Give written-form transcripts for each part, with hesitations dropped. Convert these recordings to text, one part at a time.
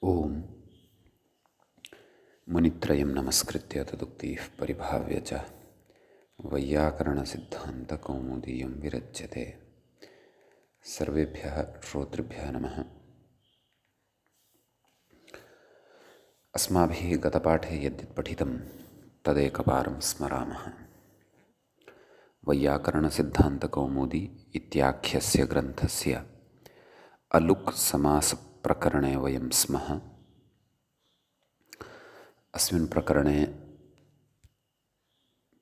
ओम मुनित्रयं नमस्कृत्य तदुक्तिः परिभाव्य च वैयाकरणसिद्धान्तकौमुदीयं विरच्यते। सर्वेभ्यः श्रोतृभ्यः नमः। अस्माभिः गतपाठे यद्यत् पठितं तदेकवारं स्मरामः। वैयाकरणसिद्धान्तकौमुदी इत्याख्यस्य ग्रन्थस्य अलुक् समासप्रकरणे वयं स्मः। अस्मिन् प्रकरणे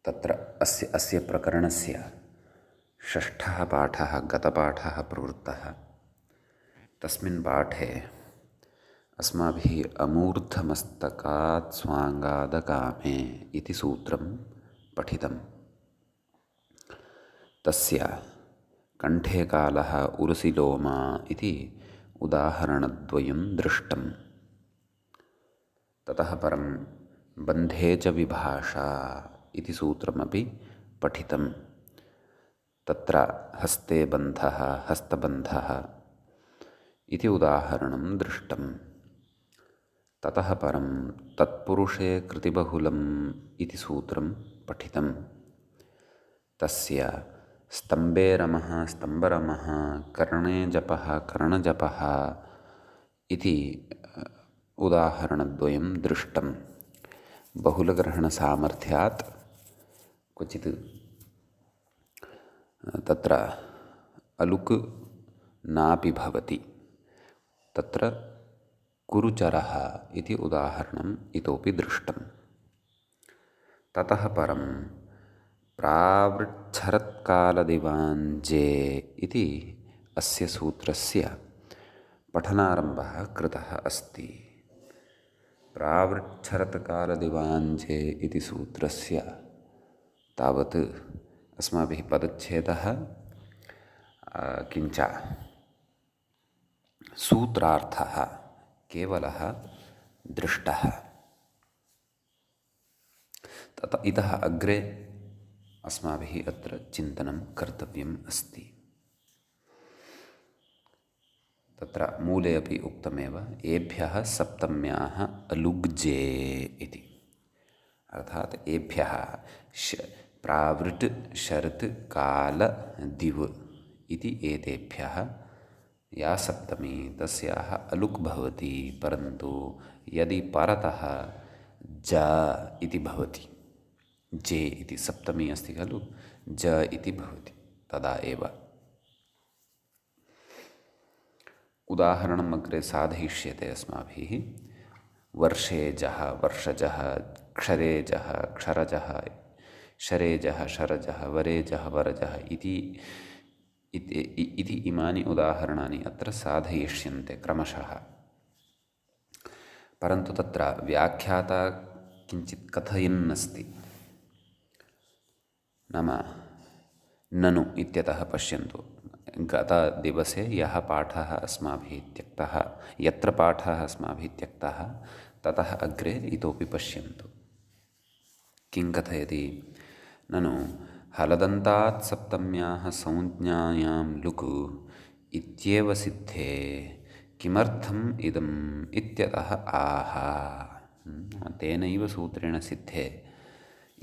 तत्र अस्य प्रकरणस्य षष्ठः पाठः गतपाठः प्रवृत्तः। तस्मिन् पाठे अस्माभिः अमूर्धमस्तकात् स्वाङ्गादकामे इति सूत्रं पठितं। तस्य कण्ठे कालः उरसि लोमा इति उदाहरणद्वयं दृष्टं। ततः परं बन्धे च विभाषा इति सूत्रमपि पठितं। तत्र हस्ते बन्धः हस्तबन्धः इति उदाहरणं दृष्टं। ततः परं तत्पुरुषे कृतिबहुलम् इति सूत्रं पठितं। तस्य स्तम्भे रमः स्तम्भरमः कर्णे जपः कर्णजपः इति उदाहरणद्वयं दृष्टं। बहुलग्रहणसामर्थ्यात् क्वचित् तत्र अलुक् नापि भवति। तत्र कुरुचरः इति उदाहरणम् इतोपि दृष्टं। ततः परं प्रावृच्छरत्कालदिवाञ्जे इति अस्य सूत्रस्य पठनारम्भः कृतः अस्ति। प्रावृच्छरत्कालदिवाञ्जे इति सूत्रस्य तावत् अस्माभिः पदच्छेदः किञ्च सूत्रार्थः केवलः दृष्टः। इतः अग्रे अस्माभिः अत्र चिन्तनं कर्तव्यम् अस्ति। तत्र मूले अपि उक्तमेव एभ्यः सप्तम्याः अलुग्जे इति। अर्थात् एभ्यः प्रावृट् शरत् काल दिव् इति एतेभ्यः या सप्तमी तस्याः अलुक् भवति। परन्तु यदि परतः ज इति भवति, जे इति सप्तमी अस्ति खलु, ज इति भवति, तदा एव। उदाहरणम् अग्रे साधयिष्यते अस्माभिः। वर्षेजः वर्षजः क्षरेजः क्षरजः शरेजः शरजः वरेजः वरजः इति इमानि उदाहरणानि अत्र साधयिष्यन्ते क्रमशः। परन्तु तत्र व्याख्याता किञ्चित् कथयन् अस्ति। नाम ननु इत्यतः पश्यन्तु, गतदिवसे यः पाठः अस्माभिः त्यक्तः, यत्र पाठः अस्माभिः त्यक्तः ततः अग्रे इतोपि पश्यन्तु। किं कथयति? ननु हलदन्तात् सप्तम्याः संज्ञायां लुक् इत्येव सिद्धे किमर्थम् इदम् इत्यतः आह। तेनैव सूत्रेण सिद्धे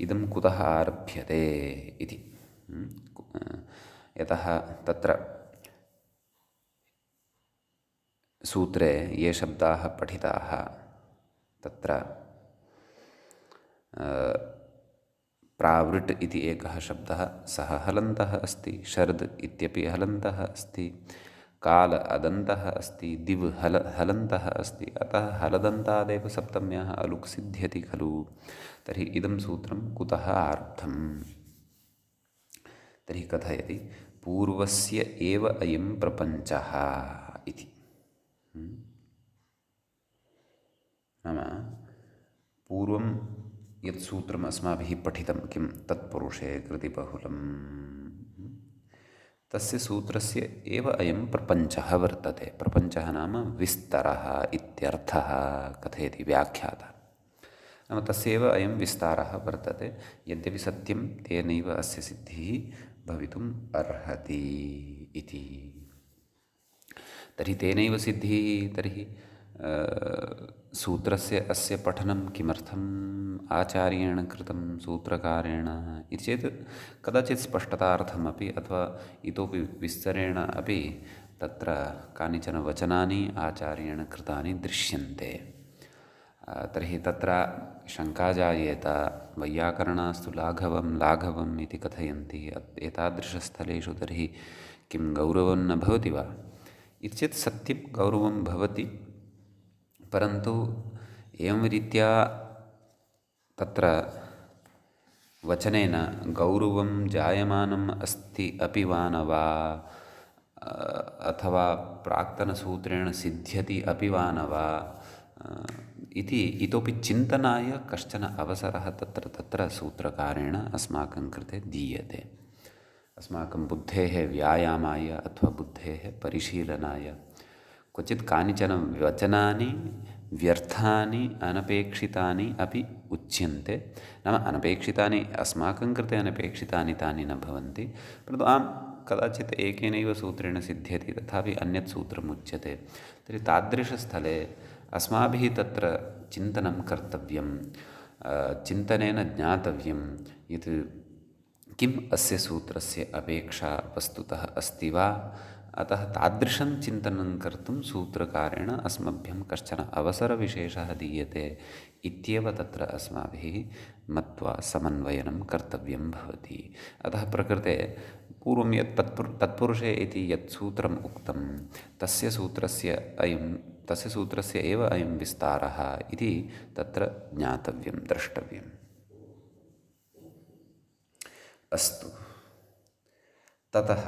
इदं कुतः आरभ्यते इति। यतः तत्र सूत्रे ये शब्दाः पठिताः तत्र प्रावृट् इति एकः शब्दः, सः हलन्तः अस्ति। शरद् इत्यपि हलन्तः अस्ति। काल अदन्तः अस्ति। दिव् हलन्तः अस्ति। अतः हलदन्तादेव सप्तम्याः अलुक् सिद्ध्यति खलु। तर्हि इदं सूत्रं कुतः आरब्धम्? तर्हि कथयति पूर्वस्य एव अयं प्रपञ्चः इति। नाम पूर्वं यत् सूत्रम् अस्माभिः पठितं, किं तत्पुरुषे कृतिबहुलं, तस्य सूत्रस्य एव अयं प्रपञ्चः वर्तते। प्रपञ्चः नाम विस्तरः इत्यर्थः कथयति व्याख्याता। नाम तस्यैव अयं विस्तारः वर्तते। यद्यपि सत्यं तेनैव अस्य सिद्धिः भवितुम् अर्हति इति। तर्हि तेनैव सिद्धिः, तर्हि सूत्रस्य अस्य पठनं किमर्थम् आचार्येण कृतं सूत्रकारेण इति चेत् कदाचित् स्पष्टतार्थमपि अथवा इतोपि विस्तरेण अपि तत्र कानिचन वचनानि आचार्येण कृतानि दृश्यन्ते। तर्हि तत्र शङ्का जायेत, वैयाकरणास्तु लाघवं लाघवम् इति कथयन्ति, एतादृशस्थलेषु तर्हि किं गौरवं न भवति वा इति चेत् सत्यं गौरवं भवति, परन्तु एवं रीत्या तत्र वचनेन गौरवं जायमानम् अस्ति अपि वा न वा, अथवा प्राक्तनसूत्रेण सिद्ध्यति अपि वा न वा इति इतोपि चिन्तनाय कश्चन अवसरः तत्र तत्र सूत्रकारेण अस्माकं कृते दीयते, अस्माकं बुद्धेः व्यायामाय अथवा बुद्धेः परिशीलनाय। क्वचित् कानिचन वचनानि व्यर्थानि अनपेक्षितानि अपि उच्यन्ते, नाम अनपेक्षितानि अस्माकं कृते अनपेक्षितानि तानि न भवन्ति, परन्तु कदाचित् एकेनैव सूत्रेण सिद्ध्यति, तथापि अन्यत् सूत्रम् उच्यते। तर्हि तादृशस्थले अस्माभिः तत्र चिन्तनं कर्तव्यं, चिन्तनेन ज्ञातव्यं यत् किम् अस्य सूत्रस्य अपेक्षा वस्तुतः अस्ति वा। अतः तादृशं चिन्तनं कर्तुं सूत्रकारेण अस्मभ्यं कश्चन अवसरविशेषः दीयते इत्येव तत्र अस्माभिः मत्वा समन्वयनं कर्तव्यं भवति। अतः प्रकृते पूर्वं यत् तत्पुरुषे इति यत् सूत्रम् उक्तं तस्य सूत्रस्य एव अयं विस्तारः इति तत्र ज्ञातव्यं, द्रष्टव्यम्। अस्तु, ततः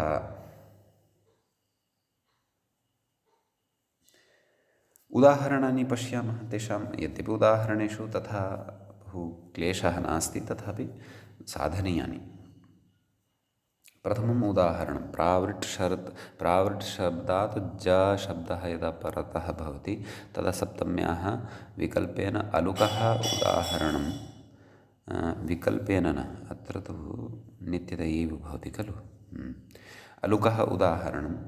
उदाहरणानि पश्यामः। तेषां यद्यपि उदाहरणेषु तथा बहु क्लेशः नास्ति, तथापि साधनीयानि। प्रथमम् उदाहरणं प्रावृट् शब्दात् ज शब्दः यदा परतः भवति तदा सप्तम्याः विकल्पेन अलुकः उदाहरणं, विकल्पेन न, अत्र तु नित्यत एव भवति खलु, अलुकः उदाहरणम्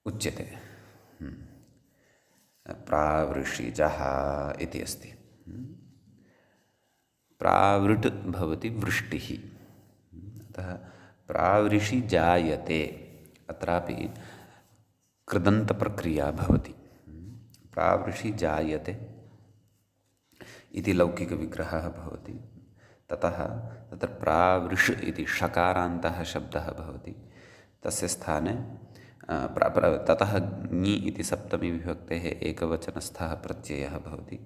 उच्यते। प्रावृषिजः इति अस्ति, प्रावृट् भवति वृष्टिः, अतः प्रावृषि जायते, अत्रापि कृदन्तप्रक्रिया भवति। प्रावृषि जायते इति लौकिकविग्रहः भवति, ततः तत्र प्रावृष् इति षकारान्तः शब्दः भवति, तस्य स्थाने ततः ङि इति सप्तमी विभक्तेः एकवचनस्थः प्रत्ययः भवति।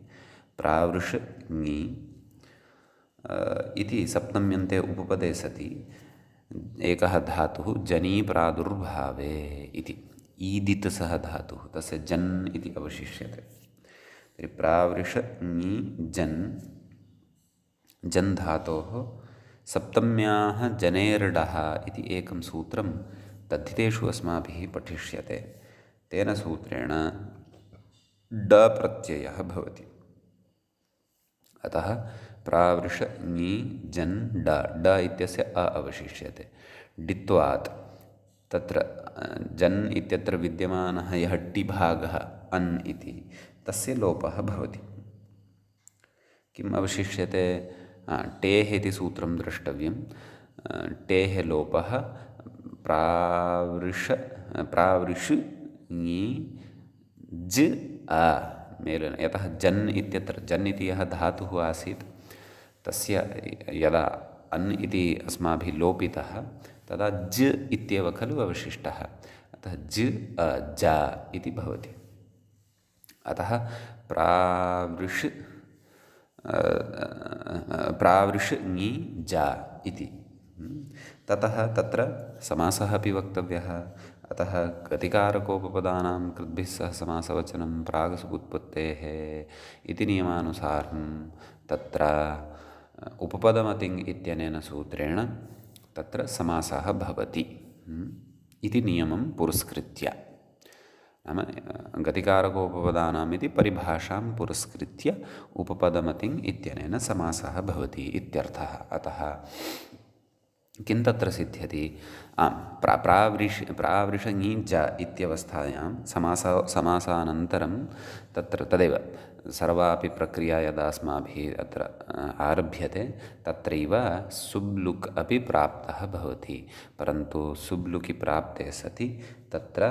प्रावृष् ङि इति सप्तम्यन्ते उपपदे सति एकः धातुः जनी प्रादुर्भावे इति, ईदित् सः धातुः, तस्य जन् इति अवशिष्यते। तर्हि प्रावृष ङि जन् धातोः सप्तम्याः जनेर्डः इति एकं सूत्रं तद्धितेषु अस्माभिः पठिष्यते। तेन सूत्रेण ड प्रत्ययः भवति, अतः प्रावृष ङि जन् ड इत्यस्य अ अवशिष्यते। डित्वात् तत्र जन् इत्यत्र विद्यमानः यः टिभागः अन् इति, तस्य लोपः भवति। किम् अवशिष्यते? टेः इति सूत्रं द्रष्टव्यं। टेः लोपः प्रावृष ङि ज आ मेलन, यतः जन् इत्यत्र जन् इति यः धातुः आसीत् तस्य यदा अन् इति अस्माभिः लोपितः तदा ज इत्येव खलु अवशिष्टः, अतः जा इति भवति। अतः प्रावृष ङि जा इति। ततः तत्र समासः अपि वक्तव्यः, अतः गतिकारकोपपदानां कृद्भिः सह समासवचनं प्रागसुबुत्पत्तेः इति नियमानुसारं तत्र उपपदमतिङ् इत्यनेन सूत्रेण तत्र समासः भवति इति नियमं पुरस्कृत्य, नाम गतिकारकोपपदानाम् इति परिभाषां पुरस्कृत्य उपपदमतिङ् इत्यनेन समासः भवति इत्यर्थः। अतः किं तत्र सिद्ध्यति? आम्, प्रावृषङि ज इत्यवस्थायां समासानन्तरं तत्र तदेव सर्वापि प्रक्रिया यदा अस्माभिः अत्र आरभ्यते तत्रैव सुब् लुक् अपि प्राप्तः भवति। परन्तु सुब् लुकि प्राप्ते सति तत्र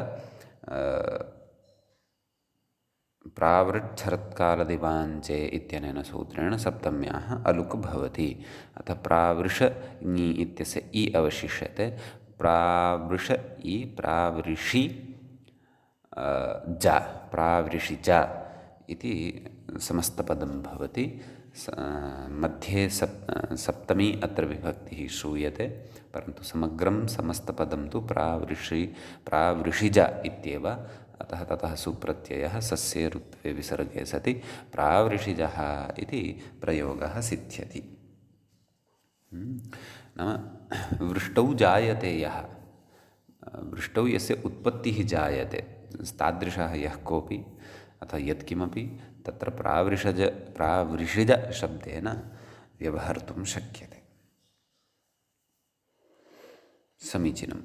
प्रावृच्छरत्कालदिवाञ्चे इत्यनेन सूत्रेण सप्तम्याः अलुक् भवति। अतः प्रावृष ङि इत्यस्य इ अवशिष्यते। प्रावृष इ प्रावृषि ज प्रावृषि ज इति समस्तपदं भवति। मध्ये सप्तमी अत्र विभक्तिः श्रूयते, परन्तु समग्रं समस्तपदं तु प्रावृषिज इत्येव। अतः ततः सुप्रत्ययः सस्य ऋत्वे विसर्गे सति प्रावृषिजः इति प्रयोगः सिद्ध्यति। नाम वृष्टौ जायते यः, वृष्टौ यस्य उत्पत्तिः जायते, तादृशः यः कोऽपि अथवा यत्किमपि तत्र प्रावृषिज शब्देन व्यवहर्तुं शक्यते। समीचीनम्।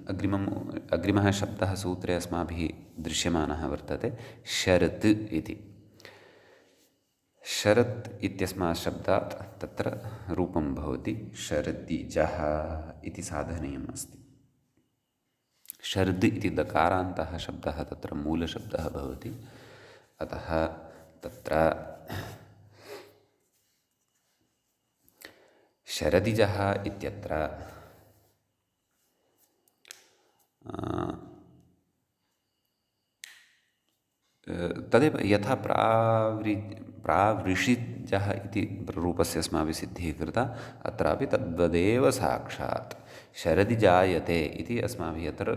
अग्रिमः शब्दः सूत्रे अस्माभिः दृश्यमानः वर्तते शरत् इति। शरत् इत्यस्मात् शब्दात् तत्र रूपं भवति शरदिजः इति साधनीयम् अस्ति। शर्द् इति दकारान्तः शब्दः तत्र मूलशब्दः भवति। अतः तत्र शरदिजः इत्यत्र तदेव यथा प्रावृषिजः इति रूपस्य अस्माभिः सिद्धिः कृता, अत्रापि तद्वदेव साक्षात् शरदि जायते इति अस्माभिः अत्र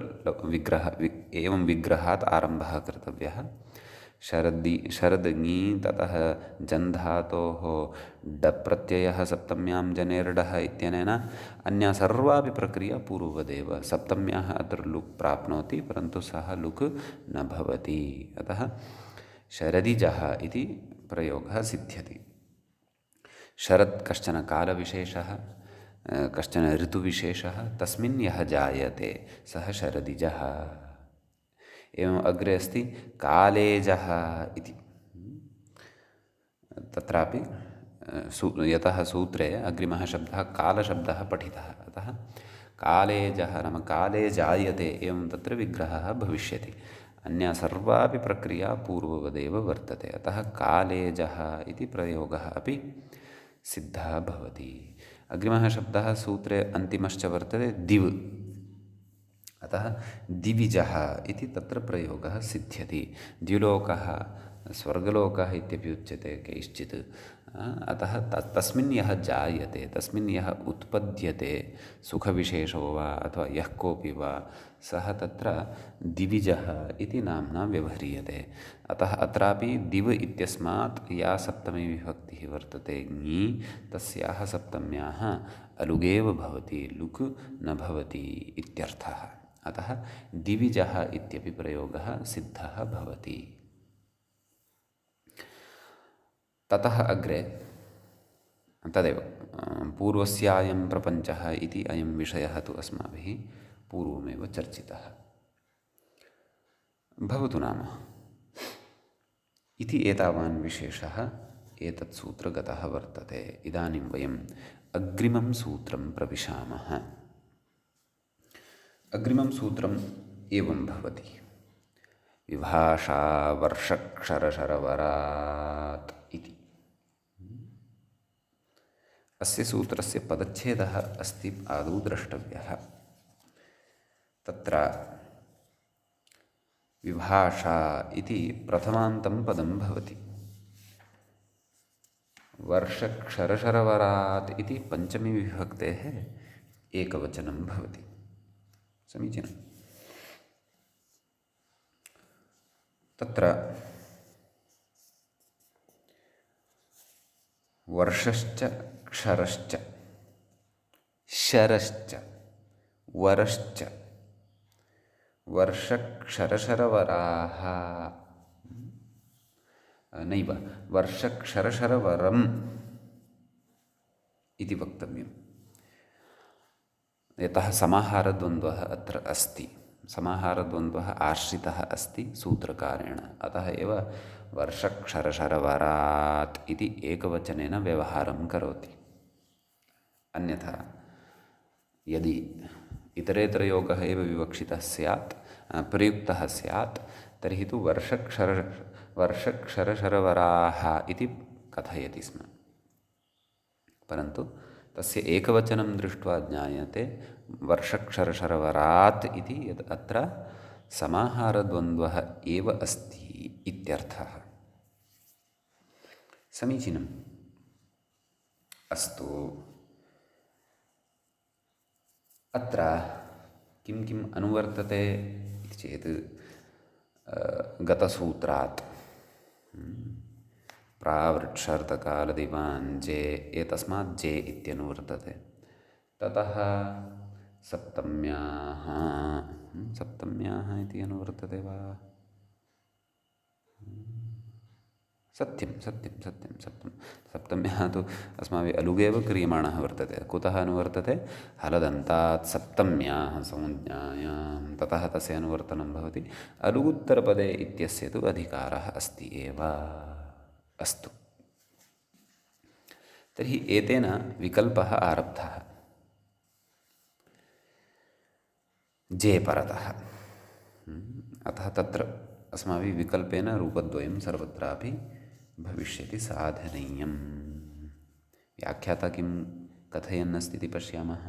एवं विग्रहात् आरम्भः कर्तव्यः। शरद् ङि ततः जन् धातोः डप् प्रत्ययः सप्तम्यां जनेर्डः इत्यनेन अन्या सर्वापि प्रक्रिया पूर्ववदेव। सप्तम्याः अत्र लुक् प्राप्नोति, परन्तु सः लुक् न भवति। अतः शरदिजः इति प्रयोगः सिद्ध्यति। शरत् कश्चन कालविशेषः, कश्चन ऋतुविशेषः, तस्मिन् यः जायते सः शरदिजः। एवम् अग्रे अस्ति कालेजः इति। तत्रापि यतः सूत्रे अग्रिमः शब्दः कालशब्दः पठितः, अतः कालेजः नाम काले जायते एवं तत्र विग्रहः भविष्यति। अन्या सर्वापि प्रक्रिया पूर्ववदेव वर्तते, अतः कालेजः इति प्रयोगः अपि सिद्धः भवति। अग्रिमः शब्दः सूत्रे अन्तिमश्च वर्तते दिव्, अतः दिविजः इति तत्र प्रयोगः सिद्ध्यति। द्युलोकः स्वर्गलोकः इत्यपि उच्यते कैश्चित्। अतः तस्मिन् यः जायते, तस्मिन् यः उत्पद्यते, सुखविशेषो वा अथवा यः कोऽपि वा, सः तत्र दिविजः इति नाम्ना व्यवह्रियते। अतः अत्रापि दिव् इत्यस्मात् या सप्तमी विभक्तिः वर्तते ङि, तस्याः सप्तम्याः अलुगेव भवति, लुक् न भवति इत्यर्थः। अतः दिविजः इत्यपि प्रयोगः सिद्धः भवति। ततः अग्रे तदेव पूर्वस्यायं प्रपञ्चः इति अयं विषयः तु अस्माभिः पूर्वमेव चर्चितः भवतु नाम। इति एतावान् विशेषः एतत् सूत्रगतः वर्तते। इदानीं वयम् अग्रिमं सूत्रं प्रविशामः। अग्रिमं सूत्रम् एवं भवति विभाषा वर्षक्षरशरवरात् इति। अस्य सूत्रस्य पदच्छेदः अस्ति आदौ द्रष्टव्यः। तत्र विभाषा इति प्रथमान्तं पदं भवति, वर्षक्षरशरवरात् इति पञ्चमी विभक्तेः एकवचनं भवति। समीचीनं। तत्र वर्षश्च क्षरश्च शरश्च वरश्च वर्षक्षरशरवराः नैव वर्षक्षरशरवरम् इति वक्तव्यम्। यतः समाहारद्वन्द्वः अत्र अस्ति, समाहारद्वन्द्वः आश्रितः अस्ति सूत्रकारेण, अतः एव वर्षक्षरशरवरात् इति एकवचनेन व्यवहारं करोति। अन्यथा यदि इतरेतरयोगः एव विवक्षितः स्यात्, प्रयुक्तः स्यात्, तर्हि तु वर्षक्षरशरवराः इति कथयति स्म। परन्तु तस्य एकवचनं दृष्ट्वा ज्ञायते वर्षक्षरशरवरात् इति, यत् अत्र समाहारद्वन्द्वः एव अस्ति इत्यर्थः। समीचीनम्। अस्तु, अत्र किं किम् अनुवर्तते इति चेत् गतसूत्रात् प्रावृक्षर्थकालदिवाञ्जे एतस्मात् जे इत्यनुवर्तते। ततः सप्तम्याः सप्तम्याः इति अनुवर्तते वा? सत्यं सत्यं सत्यं सप्तम सप्तम्याः तु अस्माभिः अलुगेव क्रियमाणः वर्तते। कुतः अनुवर्तते? हलदन्तात् सप्तम्याः संज्ञायां, ततः तस्य अनुवर्तनं भवति। अलुगुत्तरपदे इत्यस्य तु अधिकारः अस्ति एव। अस्तु, तर्हि एतेन विकल्पः आरब्धः जे परतः। अतः तत्र अस्माभिः विकल्पेन रूपद्वयं सर्वत्रापि भविष्यति साधनीयं। व्याख्याता किं कथयन्नस्ति इति पश्यामः।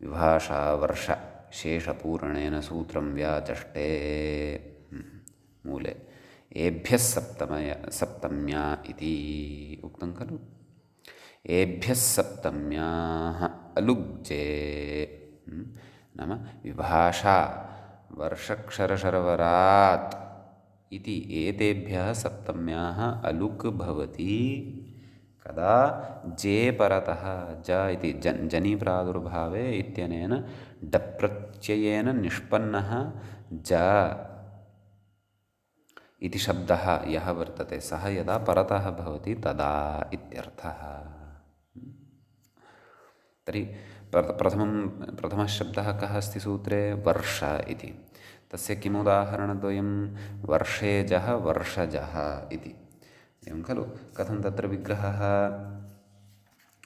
विभाषा वर्ष शेषपूरणेन सूत्रं व्याचष्टे, मूले एभ्यः सप्तम्या इति उक्तं खलु। एभ्यः सप्तम्याः अलुग्जे, नाम विभाषा वर्षक्षरशरवरात् इति एतेभ्यः सप्तम्याः अलुक् भवति कदा? जे परतः ज इति जनिप्रादुर्भावे इत्यनेन डप्रत्ययेन निष्पन्नः ज इति शब्दः यः वर्तते, सः यदा परतः भवति तदा इत्यर्थः। तर्हि प्रथमः शब्दः कः अस्ति सूत्रे? वर्ष इति। तस्य किम् उदाहरणद्वयं? वर्षेजः वर्षजः इति। एवं खलु। कथं तत्र विग्रहः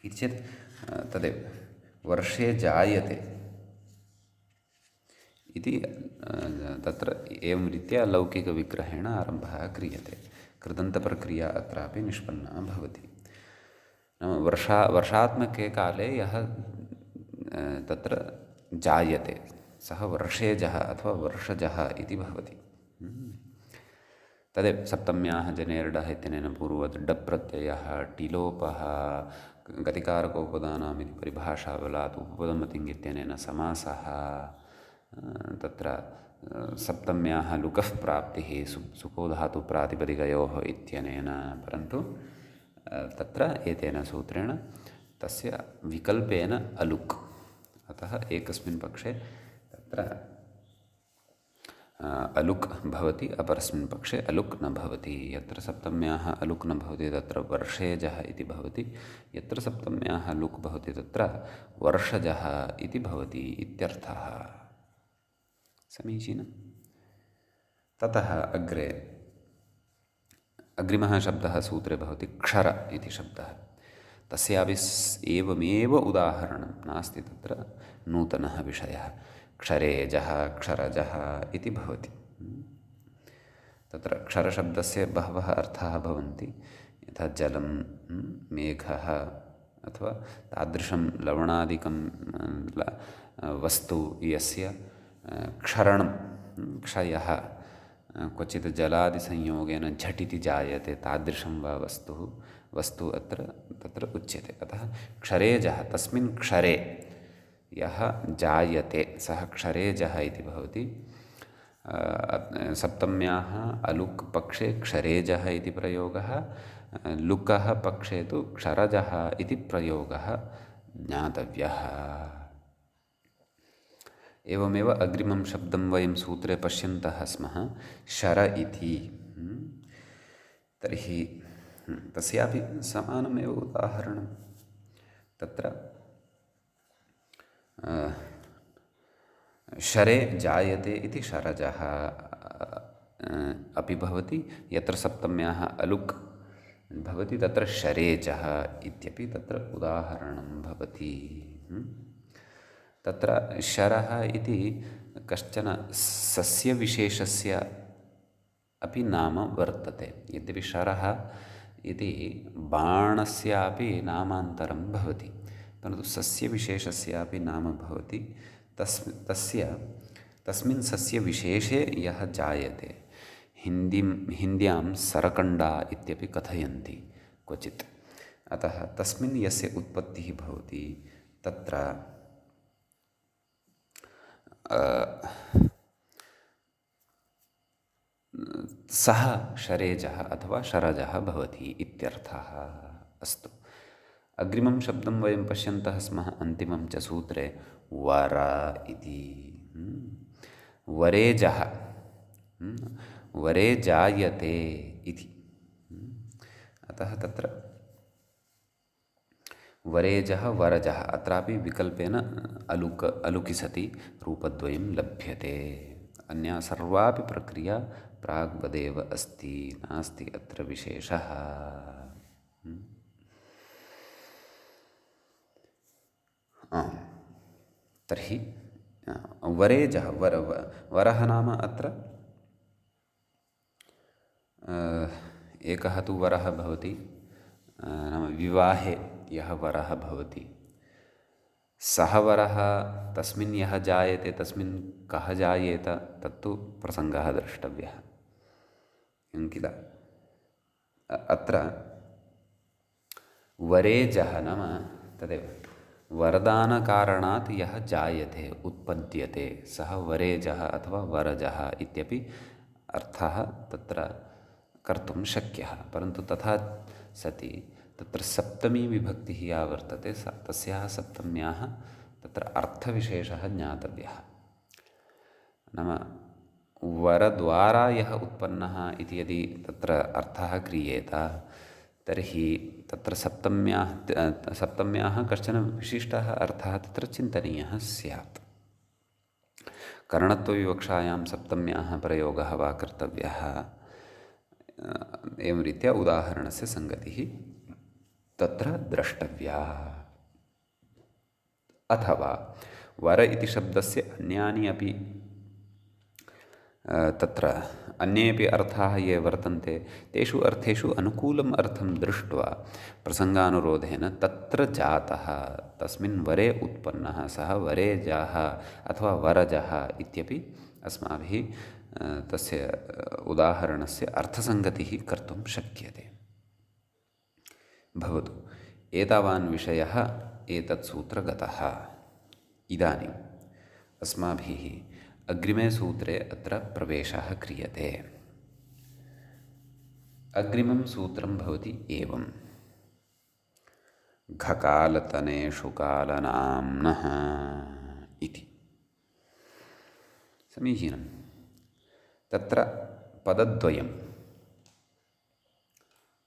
इति चेत् तदेव वर्षे जायते इति तत्र एवं रीत्या लौकिकविग्रहेण आरम्भः क्रियते। कृदन्तप्रक्रिया अत्रापि निष्पन्ना भवति। नाम वर्षात्मके काले यः तत्र जायते सः वर्षेजः अथवा वर्षजः इति भवति। तदेव सप्तम्याः जनेर्डः इत्यनेन पूर्ववत् डप् प्रत्ययः, टिलोपः, गतिकारकोपदानाम् इति परिभाषाबलात् उपपदमतिङ् इत्यनेन समासः, तत्र सप्तम्याः लुकः प्राप्तिः सुको धातुप्रातिपदिकयोः इत्यनेन। परन्तु तत्र एतेन सूत्रेण तस्य विकल्पेन अलुक्, अतः एकस्मिन् पक्षे तत्र अलुक् भवति, अपरस्मिन् पक्षे अलुक् न भवति। यत्र सप्तम्याः अलुक् न भवति तत्र वर्षेजः इति भवति, यत्र सप्तम्याः लुक् भवति तत्र वर्षजः इति भवति इत्यर्थः। समीचीनं। ततः अग्रे अग्रिमः शब्दः सूत्रे भवति क्षर इति शब्दः। तस्यापि एवमेव उदाहरणं नास्ति, तत्र नूतनः विषयः। क्षरेजः क्षरजः इति भवति। तत्र क्षरशब्दस्य बहवः अर्थाः भवन्ति, यथा जलं, मेघः अथवा तादृशं लवणादिकं वस्तु यस्य क्षरणं, क्षयः क्वचित् जलादिसंयोगेन झटिति जायते, तादृशं वा वस्तु अत्र तत्र उच्यते। अतः क्षरेजः, तस्मिन् क्षरे यः जायते सः क्षरेजः इति भवति। सप्तम्याः अलुक् पक्षे क्षरेजः इति प्रयोगः, लुकः पक्षे तु क्षरजः इति प्रयोगः ज्ञातव्यः। एवमेव अग्रिमं शब्दं वयं सूत्रे पश्यन्तः स्मः, शर इति। तर्हि तस्यापि समानमेव उदाहरणं। तत्र शरे जायते इति शरजः अपि भवति। यत्र सप्तम्याः अलुक् भवति तत्र शरेजः इत्यपि तत्र उदाहरणं भवति। तत्र शरः इति कश्चन सस्यविशेषस्य अपि नाम वर्तते। यद्यपि शरः इति बाणस्यापि नामान्तरं भवति, परन्तु सस्यविशेषस्यापि नाम भवति। तस्मिन् सस्यविशेषे यः जायते, हिन्द्यां सरकण्डा इत्यपि कथयन्ति क्वचित्। अतः तस्मिन् यस्य उत्पत्तिः भवति तत्र सः शरेजः अथवा शरजः भवति इत्यर्थः। अस्तु, अग्रिमं शब्दं वयं पश्यन्तः स्मः अन्तिमं च सूत्रे वर इति। वरेजः, वरे जायते इति। अतः तत्र वरेजः वरजः, अत्रापि विकल्पेन अलुकि सति रूपद्वयं लभ्यते। अन्या सर्वापि प्रक्रिया प्राग्वदेव अस्ति, नास्ति अत्र विशेषः। तर्हि वरेजः वरः नाम अत्र एकः तु वरः भवति, नाम विवाहे यः वरः भवति सः वरः, तस्मिन् यः जायते तस्मिन् कः जायेत तत्तु प्रसङ्गः द्रष्टव्यः किल। अत्र वरेजः नाम तदेव वरदानकारणात् यः जायते उत्पद्यते सः वरेजः अथवा वरजः इत्यपि अर्थः तत्र कर्तुं शक्यः। परन्तु तथा सति तत्र सप्तमी विभक्तिः या वर्तते तस्याः सप्तम्याः तत्र अर्थविशेषः ज्ञातव्यः। नाम वरद्वारा यः उत्पन्नः इति यदि तत्र अर्थः क्रियेत तर्हि तत्र सप्तम्याः कश्चन विशिष्टः अर्थः तत्र चिन्तनीयः स्यात्। करणत्वविवक्षायां सप्तम्याः प्रयोगः वा कर्तव्यः। एवं रीत्या उदाहरणस्य सङ्गतिः तत्र द्रष्टव्या। अथवा वर इति शब्दस्य अन्यानि अपि तत्र अन्येपि अर्थाः ये वर्तन्ते तेषु अर्थेषु अनुकूलम् अर्थं दृष्ट्वा प्रसङ्गानुरोधेन तत्र जातः तस्मिन् वरे उत्पन्नः सः वरेजः अथवा वरजः इत्यपि अस्माभिः तस्य उदाहरणस्य अर्थसङ्गतिः कर्तुं शक्यते। भवतु, एतावान् विषयः एतत् सूत्रगतः। इदानीम् अस्माभिः अग्रिमे सूत्रे अत्र प्रवेशः क्रियते। अग्रिमं सूत्रं भवति एवं: घकालतनेषु कालनाम्नः इति। समीचीनं। तत्र पदद्वयं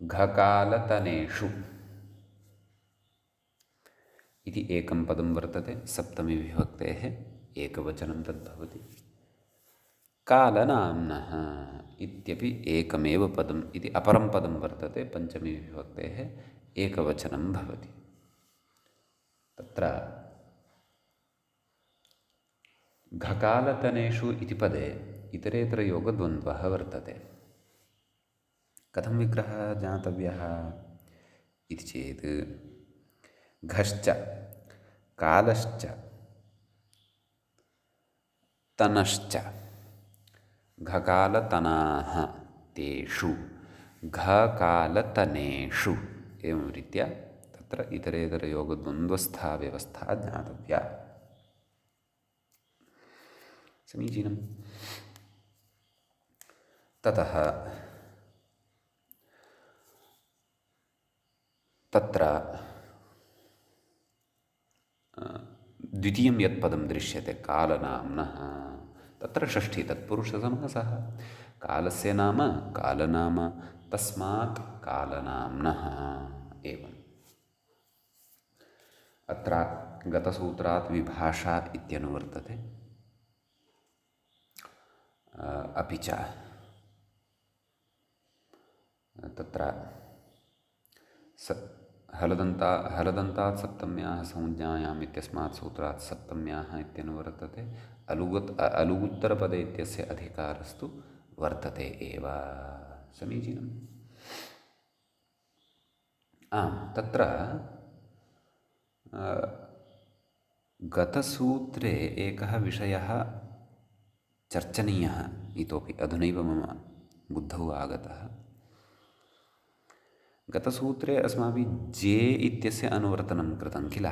घकालतनेषु इति एकं पदं वर्तते, सप्तमी विभक्तेः एकवचनं तद्भवति। कालनाम्नः इत्यपि एकमेव पदम् इति अपरं पदं वर्तते, पञ्चमी विभक्तेः एकवचनं भवति। तत्र घकालतनेषु इति पदे इतरेतरयोगद्वन्द्वः वर्तते। कथं विग्रहः ज्ञातव्यः इति चेत् घश्च कालश्च तनश्च घकालतनाः तेषु घकालतनेषु एवं रीत्या तत्र इतरेतरयोगद्वन्द्वस्था व्यवस्था ज्ञातव्या। समीचीनं। ततः तत्र द्वितीयं यत् पदं दृश्यते कालनाम्नः, तत्र षष्ठी तत्पुरुषसमासः। कालस्य नाम कालनाम, तस्मात् कालनाम्नः। एवम् अत्र गतसूत्रात् विभाषा इत्यनुवर्तते। अपि च तत्र हलदन्तात् सप्तम्याः संज्ञायाम् इत्यस्मात् सूत्रात् सप्तम्याः इत्यनुवर्तते। अलुगुत्तरपदे इत्यस्य अधिकारस्तु वर्तते एव। समीचीनम्। आम्, तत्र गतसूत्रे एकः विषयः चर्चनीयः इतोपि अधुनैव मम बुद्धौ आगतः। गतसूत्रे अस्माभिः जे इत्यस्य अनुवर्तनं कृतं किल।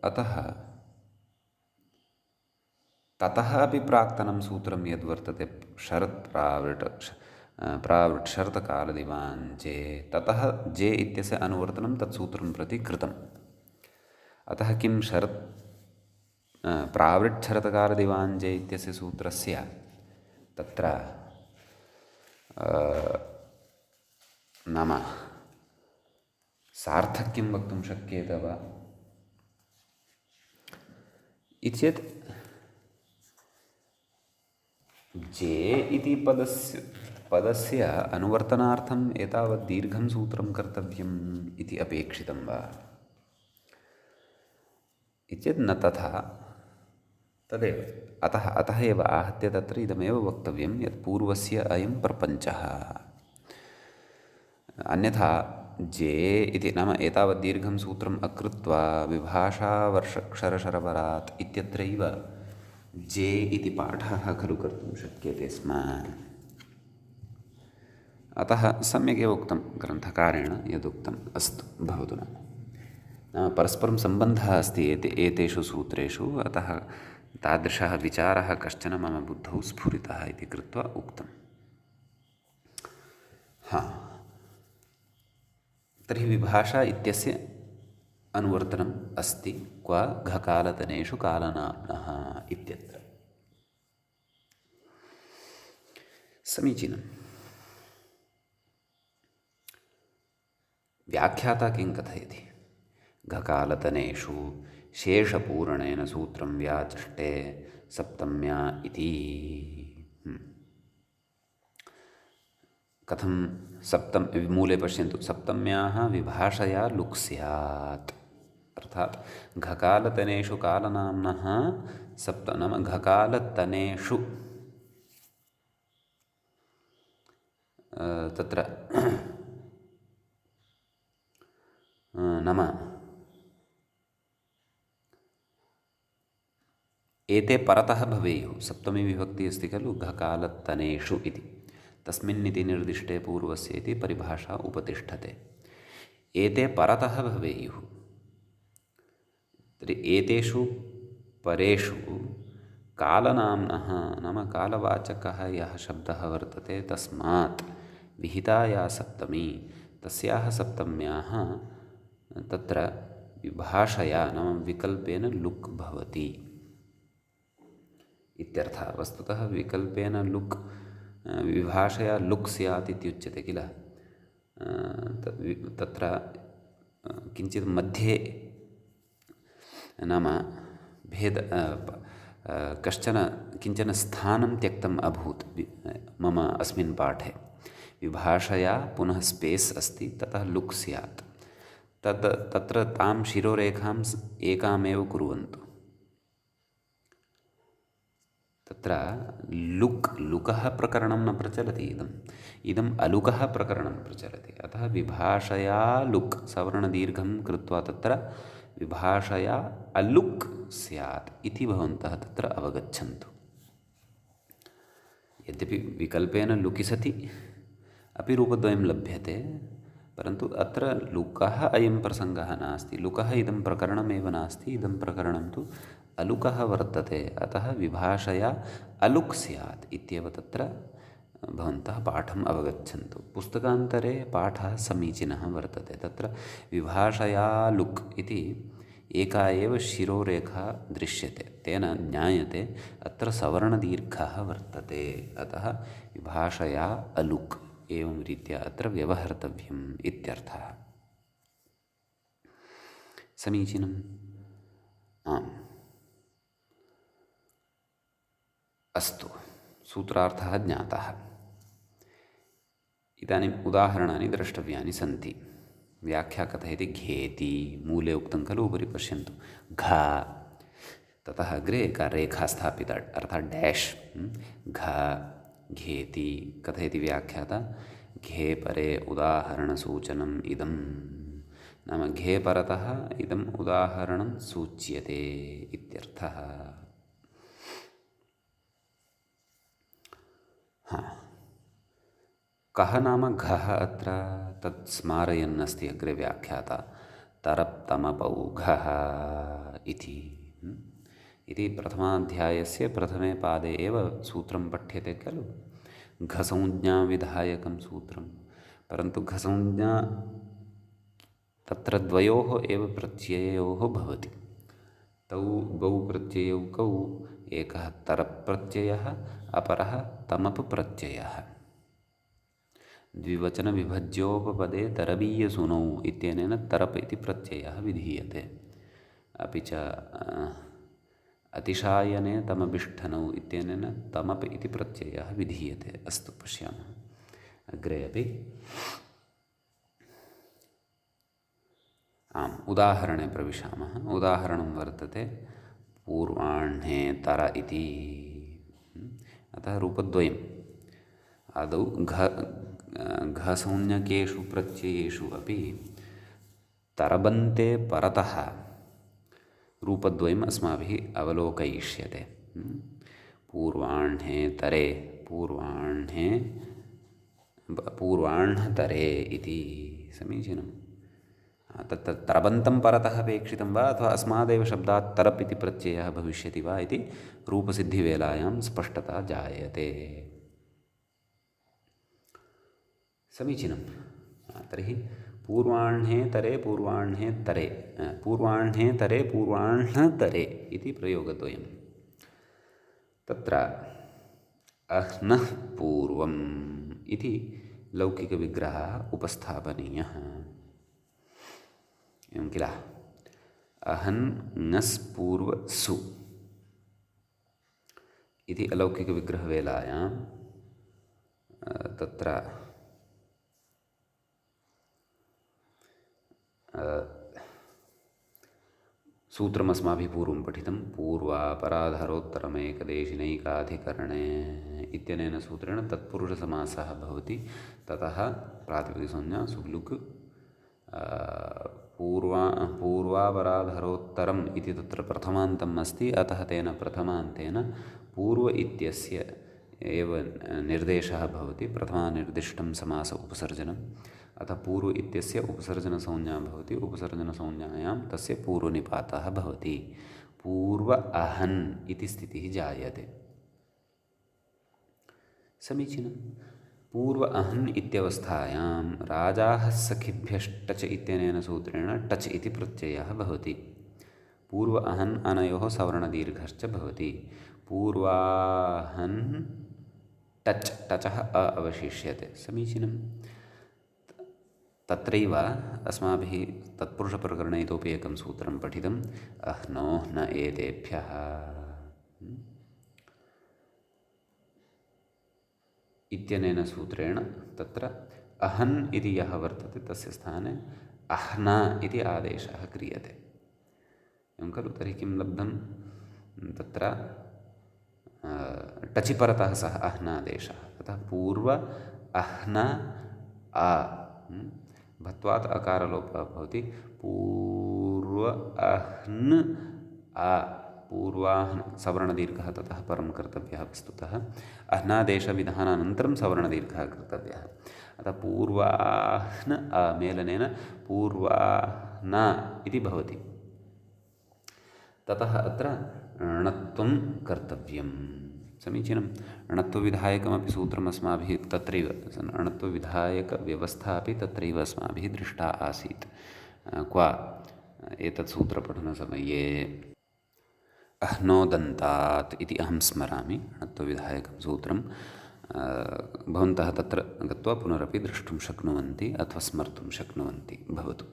अतः ततः अपि प्राक्तनं सूत्रं यद्वर्तते प्रावृट् शर्तकालदिवाञ्चे, ततः जे इत्यस्य अनुवर्तनं तत्सूत्रं प्रति कृतम्। अतः किं प्रावृट् शर्तकालदिवाञ्चे इत्यस्य सूत्रस्य तत्र नाम सार्थक्यं वक्तुं शक्येत वा इति चेत् जे इति पदस्य अनुवर्तनार्थम् एतावत् दीर्घं सूत्रं कर्तव्यम् इति अपेक्षितं वा इति चेत् न तथा। तदेव अतः एव आहत्य तत्र इदमेव वक्तव्यं यत् पूर्वस्य अयं प्रपञ्चः। अन्यथा जे इति नाम एतावत् दीर्घं सूत्रम् अकृत्वा विभाषावर्षक्षरशरवरात् इत्यत्रैव जे इति पाठः खलु कर्तुं शक्यते स्म। अतः सम्यगेव उक्तं ग्रन्थकारेण यदुक्तम् अस्तु भवतु नाम परस्परं सम्बन्धः अस्ति एतेषु सूत्रेषु। अतः तादृशः विचारः कश्चन मम बुद्धौ स्फुरितः इति कृत्वा उक्तम्। तर्हि विभाषा इत्यस्य अनुवर्तनम् अस्ति क्व घकालतनेषु कालनाम्नः इत्यत्र। समीचीनं। व्याख्याता किं कथयति? घकालतनेषु शेषपूरणेन सूत्रं व्याचष्टे सप्तम्या इति। कथं मूले पश्यन्तु, सप्तम्याः विभाषया लुक् स्यात्। अर्थात् घकालतनेषु कालनाम्नः नाम घकालतनेषु तत्र नाम एते परतः भवेयुः। सप्तमी विभक्ति अस्ति खलु घकालतनेषु इति, तस्मिन् इति निर्दिष्टे पूर्वस्य इति परिभाषा उपतिष्ठते। एते परतः भवेयुः। तर्हि एतेषु परेषु कालनाम्नः नाम कालवाचकः यः शब्दः वर्तते तस्मात् विहिता या सप्तमी, तस्याः सप्तम्याः तत्र विभाषया नाम विकल्पेन लुक् भवति इत्यर्थः। वस्तुतः विकल्पेन लुक् विभाषया लुक् स्यात् इत्युच्यते किल। तत्र किञ्चित् मध्ये नाम किञ्चन स्थानं त्यक्तम् अभूत् मम अस्मिन् पाठे। विभाषया पुनः स्पेस् अस्ति, ततः लुक् स्यात्। तत्र तां शिरोरेखां एकामेव कुर्वन्तु। तत्र लुकः प्रकरणं न प्रचलति। इदम् अलुकः प्रकरणं प्रचलति। अतः विभाषया लुक् सवर्णदीर्घं कृत्वा तत्र विभाषया अलुक् स्यात् इति भवन्तः तत्र अवगच्छन्तु। यद्यपि विकल्पेन लुकि सति अपि रूपद्वयं लभ्यते, परन्तु अत्र लुकः अयं प्रसङ्गः नास्ति। लुकः इदं प्रकरणमेव नास्ति। इदं प्रकरणं तु अलुकः वर्तते। अतः विभाषया अलुक् स्यात् इत्येव तत्र भवन्तः पाठम् अवगच्छन्तु। पुस्तकान्तरे पाठः समीचीनः वर्तते। तत्र विभाषया लुक् इति एका एव शिरोरेखा दृश्यते। तेन ज्ञायते अत्र सवर्णदीर्घः वर्तते। अतः विभाषया अलुक् एवं रीत्या अत्र व्यवहर्तव्यम् इत्यर्थः। समीचीनम्। आम्, अस्तु, सूत्रार्थः ज्ञातः। इदानीम् उदाहरणानि द्रष्टव्यानि सन्ति। व्याख्या कथयति घेति, मूले उक्तं खलु, उपरि पश्यन्तु, घ, ततः अग्रे एका रेखा स्थापिता अर्थात् डैश्, घ घेति, कथयति व्याख्याता, घे परे उदाहरणसूचनम् इदं, नाम घे परतः इदम् उदाहरणं सूच्यते इत्यर्थः। कः नाम घः अत्र, तत् स्मारयन् अस्ति अग्रे व्याख्याता, तरप्तमपौघः इति। इति प्रथमाध्यायस्य प्रथमे पादे एव सूत्रं पठ्यते खलु, घसंज्ञाविधायकं सूत्रं। परन्तु घसंज्ञा तत्र द्वयोः एव प्रत्यययोः भवति। तौ द्वौ प्रत्ययौ कौ, एकः तरप् प्रत्ययः, अपरः तमप् प्रत्ययः। द्विवचनविभज्योपपदे तरवीयसूनौ इत्यनेन तरप् इति प्रत्ययः विधीयते। अपि च अतिशायने तमभिष्ठनौ इत्यनेन तमप् इति प्रत्ययः विधीयते। अस्तु, पश्यामः अग्रे अपि। आम्, उदाहरणे प्रविशामः। उदाहरणं वर्तते पूर्वाह्णे तर इति। अतः रूपद्वयम्। आदौ घसंज्ञकेषु प्रत्ययेषु अपि तरबन्ते परतः रूपद्वयम् अस्माभिः अवलोकयिष्यते। पूर्वाह्णे तरे, पूर्वाह्णतरे इति। समीचीनं। तत्र तरबन्तं परतः अपेक्षितं वा, अथवा अस्मादेव शब्दात् तरप् इति प्रत्ययः भविष्यति वा इति रूपसिद्धिवेलायां स्पष्टता जायते। समीचीनं। तर्हि पूर्वाह्णे तरे पूर्वाह्णे तरे, पूर्वाह्णे तरे पूर्वाह्णतरे इति प्रयोगद्वयम्। तत्र अह्नः पूर्वम् इति लौकिकविग्रहः उपस्थापनीयः। एवं किल, अहन् ङस् पूर्व सु इति अलौकिकविग्रहवेलायां तत्र सूत्रमस्माभिः पूर्वं पठितं, पूर्वापराधरोत्तरमेकदेशिनैकाधिकरणे इत्यनेन सूत्रेण तत्पुरुषसमासः भवति। ततः प्रातिपदिकसंज्ञा सुब्लुक् पूर्वापराधरोत्तरम् इति तत्र प्रथमान्तम् अस्ति। अतः तेन प्रथमान्तेन पूर्व इत्यस्य एव निर्देशः भवति, प्रथमानिर्दिष्टं समास उपसर्जनम्। अतः पूर्व इत्यस्य उपसर्जनसंज्ञा भवति, उपसर्जनसंज्ञायां तस्य पूर्वनिपातः भवति। पूर्व अहन् इति स्थितिः जायते। समीचीनं। पूर्व अहन् इत्यवस्थायां राजाः सखिभ्यश्टच् इत्यनेन सूत्रेण टच् इति प्रत्ययः भवति। पूर्व अहन् अनयोः सवर्णदीर्घश्च भवति। पूर्वाहन् टच्, टचः अ अवशिष्यते। समीचीनं। तत्रैव अस्माभिः तत्पुरुषप्रकरणे इतोपि एकं सूत्रं पठितम्, अह्नो न एतेभ्यः इत्यनेन सूत्रेण तत्र अहन् इति यः वर्तते तस्य स्थाने अह्ना इति आदेशः क्रियते। एवं खलु। तर्हि किं लब्धं, तत्र टचि परतः सः अह्नादेशः। अतः पूर्व अह्न आ भत्वात् अकारलोपः भवति। पूर्व अह्न आ, पूर्वाह्न सवर्णदीर्घः ततः परं कर्तव्यः वस्तुतः। अह्नादेशविधानानन्तरं सवर्णदीर्घः कर्तव्यः। अतः पूर्वाह्न आ मेलनेन पूर्वाह्न इति भवति। ततः अत्र णत्वं कर्तव्यं। समीचीनं। णत्वविधायकमपि सूत्रम् अस्माभिः तत्रैव, णत्वविधायकव्यवस्था अपि तत्रैव अस्माभिः दृष्टा आसीत्। क्व एतत् सूत्रपठनसमये अह्नोदन्तात् इति अहं स्मरामि णत्वविधायकं सूत्रं। भवन्तः तत्र गत्वा पुनरपि द्रष्टुं शक्नुवन्ति अथवा स्मर्तुं शक्नुवन्ति। भवतु।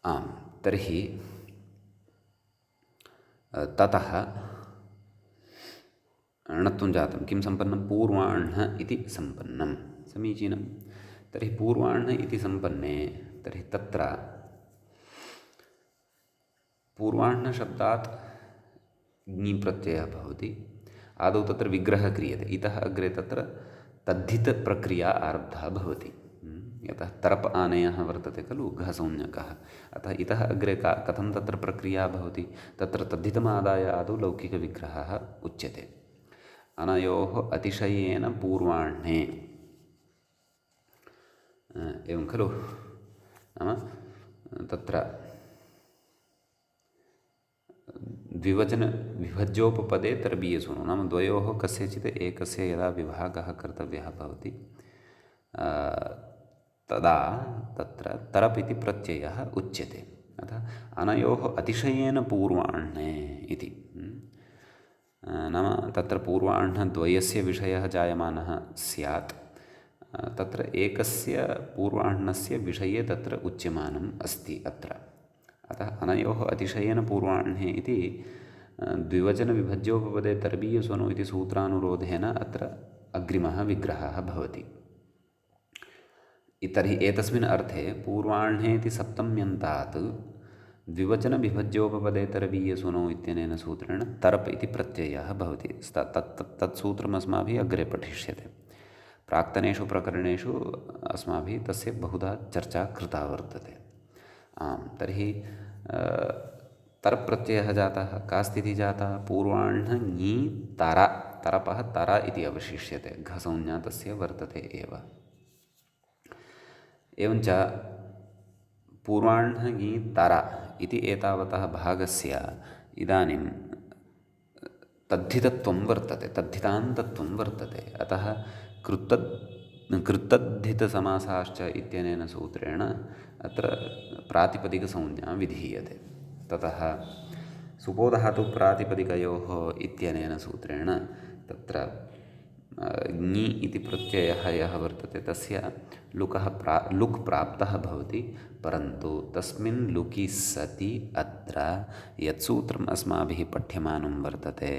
आम् तर्हि ततः णत्वं जातं किं सम्पन्नं पूर्वाह्ण इति सम्पन्नं समीचीनं तर्हि पूर्वाह्ण इति सम्पन्ने तर्हि तत्र पूर्वाह्णशब्दात् ङीप्रत्ययः भवति आदौ तत्र विग्रहः क्रियते इतः अग्रे तत्र तद्धितप्रक्रिया आरब्धा भवति यतः तरप् आनयः वर्तते खलु घसंज्ञकः अतः इतः अग्रे कथं तत्र प्रक्रिया भवति तत्र तद्धितमादाय आदौ लौकिकविग्रहः उच्यते अनयोः अतिशयेन पूर्वाह्णे एवं खलु नाम तत्र द्विवचनविभज्योपपदे तर्बीयसुनो नाम द्वयोः कस्यचित् एकस्य यदा विभागः कर्तव्यः भवति तदा तत्र तरप् इति प्रत्ययः उच्यते अतः अनयोः अतिशयेन पूर्वाह्णे इति नाम तत्र पूर्वाह्णद्वयस्य विषयः जायमानः स्यात् तत्र एकस्य पूर्वाह्णस्य विषये तत्र उच्यमानम् अस्ति अत्र अतः अनयोः अतिशयेन पूर्वाह्णे इति द्विवचनविभज्योपपदे तर्बीयस्वनो इति सूत्रानुरोधेन अत्र अग्रिमः विग्रहः भवति तर्हि एतस्मिन् अर्थे पूर्वाह्णे इति सप्तम्यन्तात् द्विवचनविभज्योपपदे तर्बीयस्वनो इत्यनेन सूत्रेण तरप् इति प्रत्ययः भवति तत् सूत्रमस्माभिः अग्रे पठिष्यते प्राक्तनेषु प्रकरणेषु अस्माभिः तस्य बहुधा चर्चा कृता वर्तते आम् तर्हि तरप् प्रत्ययः जातः का स्थितिः जाता पूर्वाह्ण ङी तर तरपः तर इति अवशिष्यते घसंज्ञा तस्य वर्तते एव एवञ्च पूर्वाह्ण ङी तर इति एतावतः भागस्य इदानीं तद्धितत्वं वर्तते तद्धितान्तत्वं वर्तते अतः कृत्तद्धितसमासाश्च इत्यनेन सूत्रेण अत्र प्रातिपदिकसंज्ञा विधीयते ततः सुपोधातुप्रातिपदिकयोः इत्यनेन सूत्रेण तत्र ङी इति प्रत्ययः यः वर्तते तस्य लुक् प्राप्तः भवति परन्तु तस्मिन् लुकि सति अत्र यत् सूत्रम् अस्माभिः पठ्यमानं वर्तते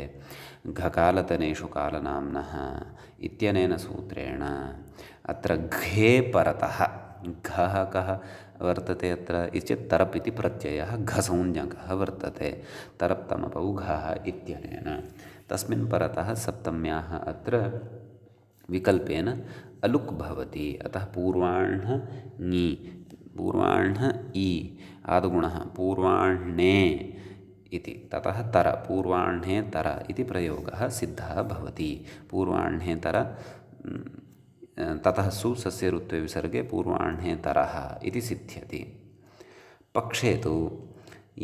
घकालतनेषु कालनाम्नः इत्यनेन सूत्रेण अत्र घे परतः घः कः वर्तते अत्र इत्येतत् तरप् इति प्रत्ययः घसंज्ञकः वर्तते तरप् तमपौ घः इत्यनेन तस्मिन् परतः सप्तम्याः अत्र विकल्पेन अलुक् भवति अतः पूर्वाह्ण ङी पूर्वाह्ण इ आदुगुणः पूर्वाह्णे इति ततः तर पूर्वाह्णे तर इति प्रयोगः सिद्धः भवति पूर्वाह्णे तर ततः सु सस्यऋत्वे विसर्गे पूर्वाह्णे तरः इति सिद्ध्यति पक्षे तु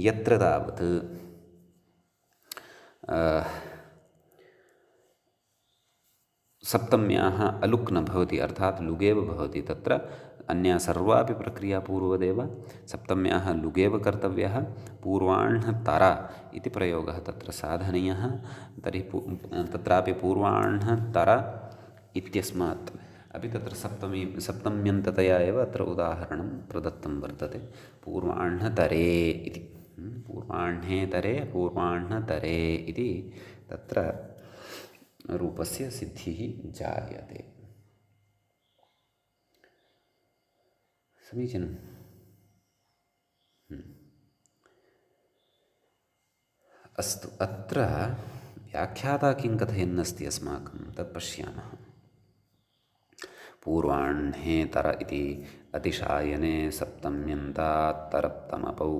यत्र तावत् सप्तम्याः अलुक् न भवति अर्थात् लुगेव भवति तत्र अन्या सर्वापि प्रक्रिया पूर्वदेव सप्तम्याः लुगेव कर्तव्यः पूर्वाह्णतर इति प्रयोगः तत्र साधनीयः तर्हि तत्रापि पूर्वाह्णतर इत्यस्मात् अपि तत्र सप्तम्यन्ततया एव अत्र उदाहरणं प्रदत्तं वर्तते पूर्वाह्णतरे इति पूर्वाह्णेतरे पूर्वाह्णतरे इति तत्र रूपस्य सिद्धिः जायते समीचीनम् अस्तु अत्र व्याख्याता किं कथयन्नस्ति अस्माकं तत् पश्यामः पूर्वाह्णेतर इति अतिशायने सप्तम्यन्तात् तरप्तमपौ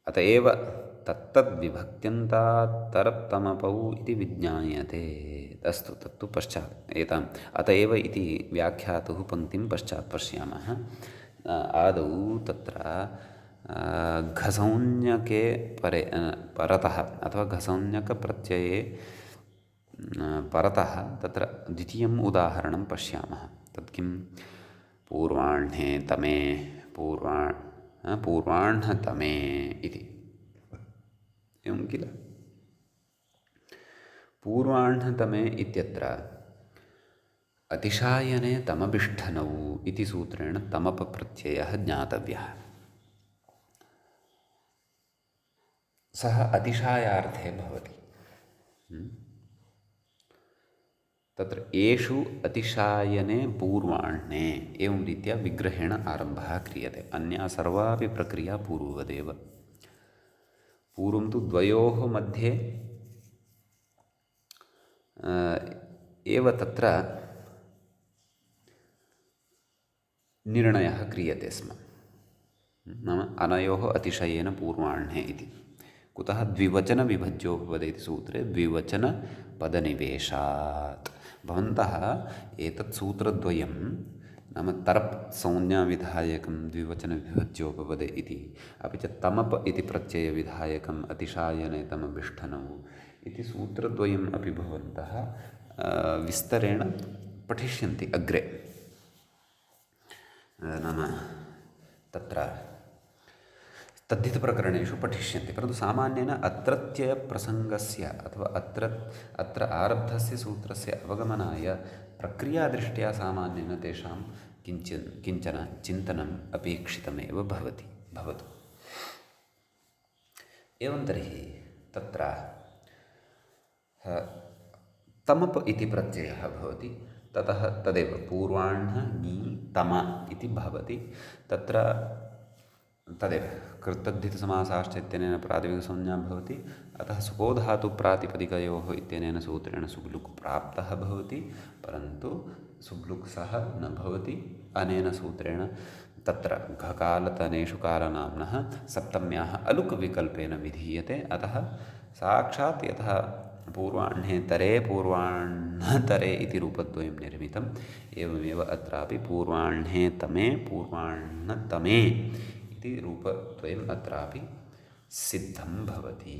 अत एव तत्तद्विभक्त्यन्तात् तरप्तमपौ इति विज्ञायते अस्तु तत्तु पश्चात् एताम् अत एव इति व्याख्यातुः पङ्क्तिं पश्चात् पश्यामः आदौ तत्र घसंज्ञके परतः अथवा घसंज्ञकप्रत्यये परतः तत्र द्वितीयम् उदाहरणं पश्यामः तत् किं पूर्वाह्णे तमे पूर्वाह्णतमे इति एवं किल पूर्वाह्णतमे इत्यत्र अतिशायने तमभिष्ठनौ इति सूत्रेण तमपप्रत्ययः ज्ञातव्यः। सः अतिशायार्थे भवति। तत्र एषु अतिशायने पूर्वाह्णे एवं रीत्या विग्रहेण आरम्भः क्रियते। अन्या सर्वापि प्रक्रिया पूर्ववदेव। पूर्वं तु द्वयोः मध्ये एव तत्र निर्णयः क्रियते स्म। नाम अनयोः अतिशयेन पूर्वाह्णे इति। कुतः द्विवचनविभज्यो भवति इति सूत्रे द्विवचनपदनिवेशात्। भवन्तः एतत् सूत्रद्वयं नाम तरप् संज्ञाविधायकं द्विवचनविभज्यो भवति इति, अपि च तमप इति प्रत्ययविधायकम् अतिशायने तमभिष्ठनौ इति सूत्रद्वयम् अपि भवन्तः विस्तरेण पठिष्यन्ति अग्रे। नाम तत्र तद्धितप्रकरणेषु पठिष्यन्ति। परन्तु सामान्येन अत्रत्यप्रसङ्गस्य अथवा अत्र आरब्धस्य सूत्रस्य अवगमनाय प्रक्रियादृष्ट्या सामान्येन तेषां किञ्चन चिन्तनम् अपेक्षितमेव भवतु। एवं तर्हि तत्र तमप इति प्रत्ययः भवति। ततः तदेव पूर्वाह्ण ङी तम इति भवति। तत्र तदेव कृतद्धितसमासाश्च इत्यनेन प्रातिपदिकसंज्ञा भवति। अतः सुपोधातुप्रातिपदिकयोः इत्यनेन सूत्रेण सुब्लुक् प्राप्तः भवति, परन्तु सुब्लुक् सः न भवति। अनेन सूत्रेण तत्र घकालतनेषु कालनाम्नः सप्तम्याः अलुक् विकल्पेन विधीयते। अतः साक्षात् यतः पूर्वाह्णे तरे पूर्वाह्णतरे इति रूपद्वयं निर्मितम्, एवमेव अत्रापि पूर्वाह्णे तमे पूर्वाह्णतमे इति रूपद्वयम् अत्रापि सिद्धं भवति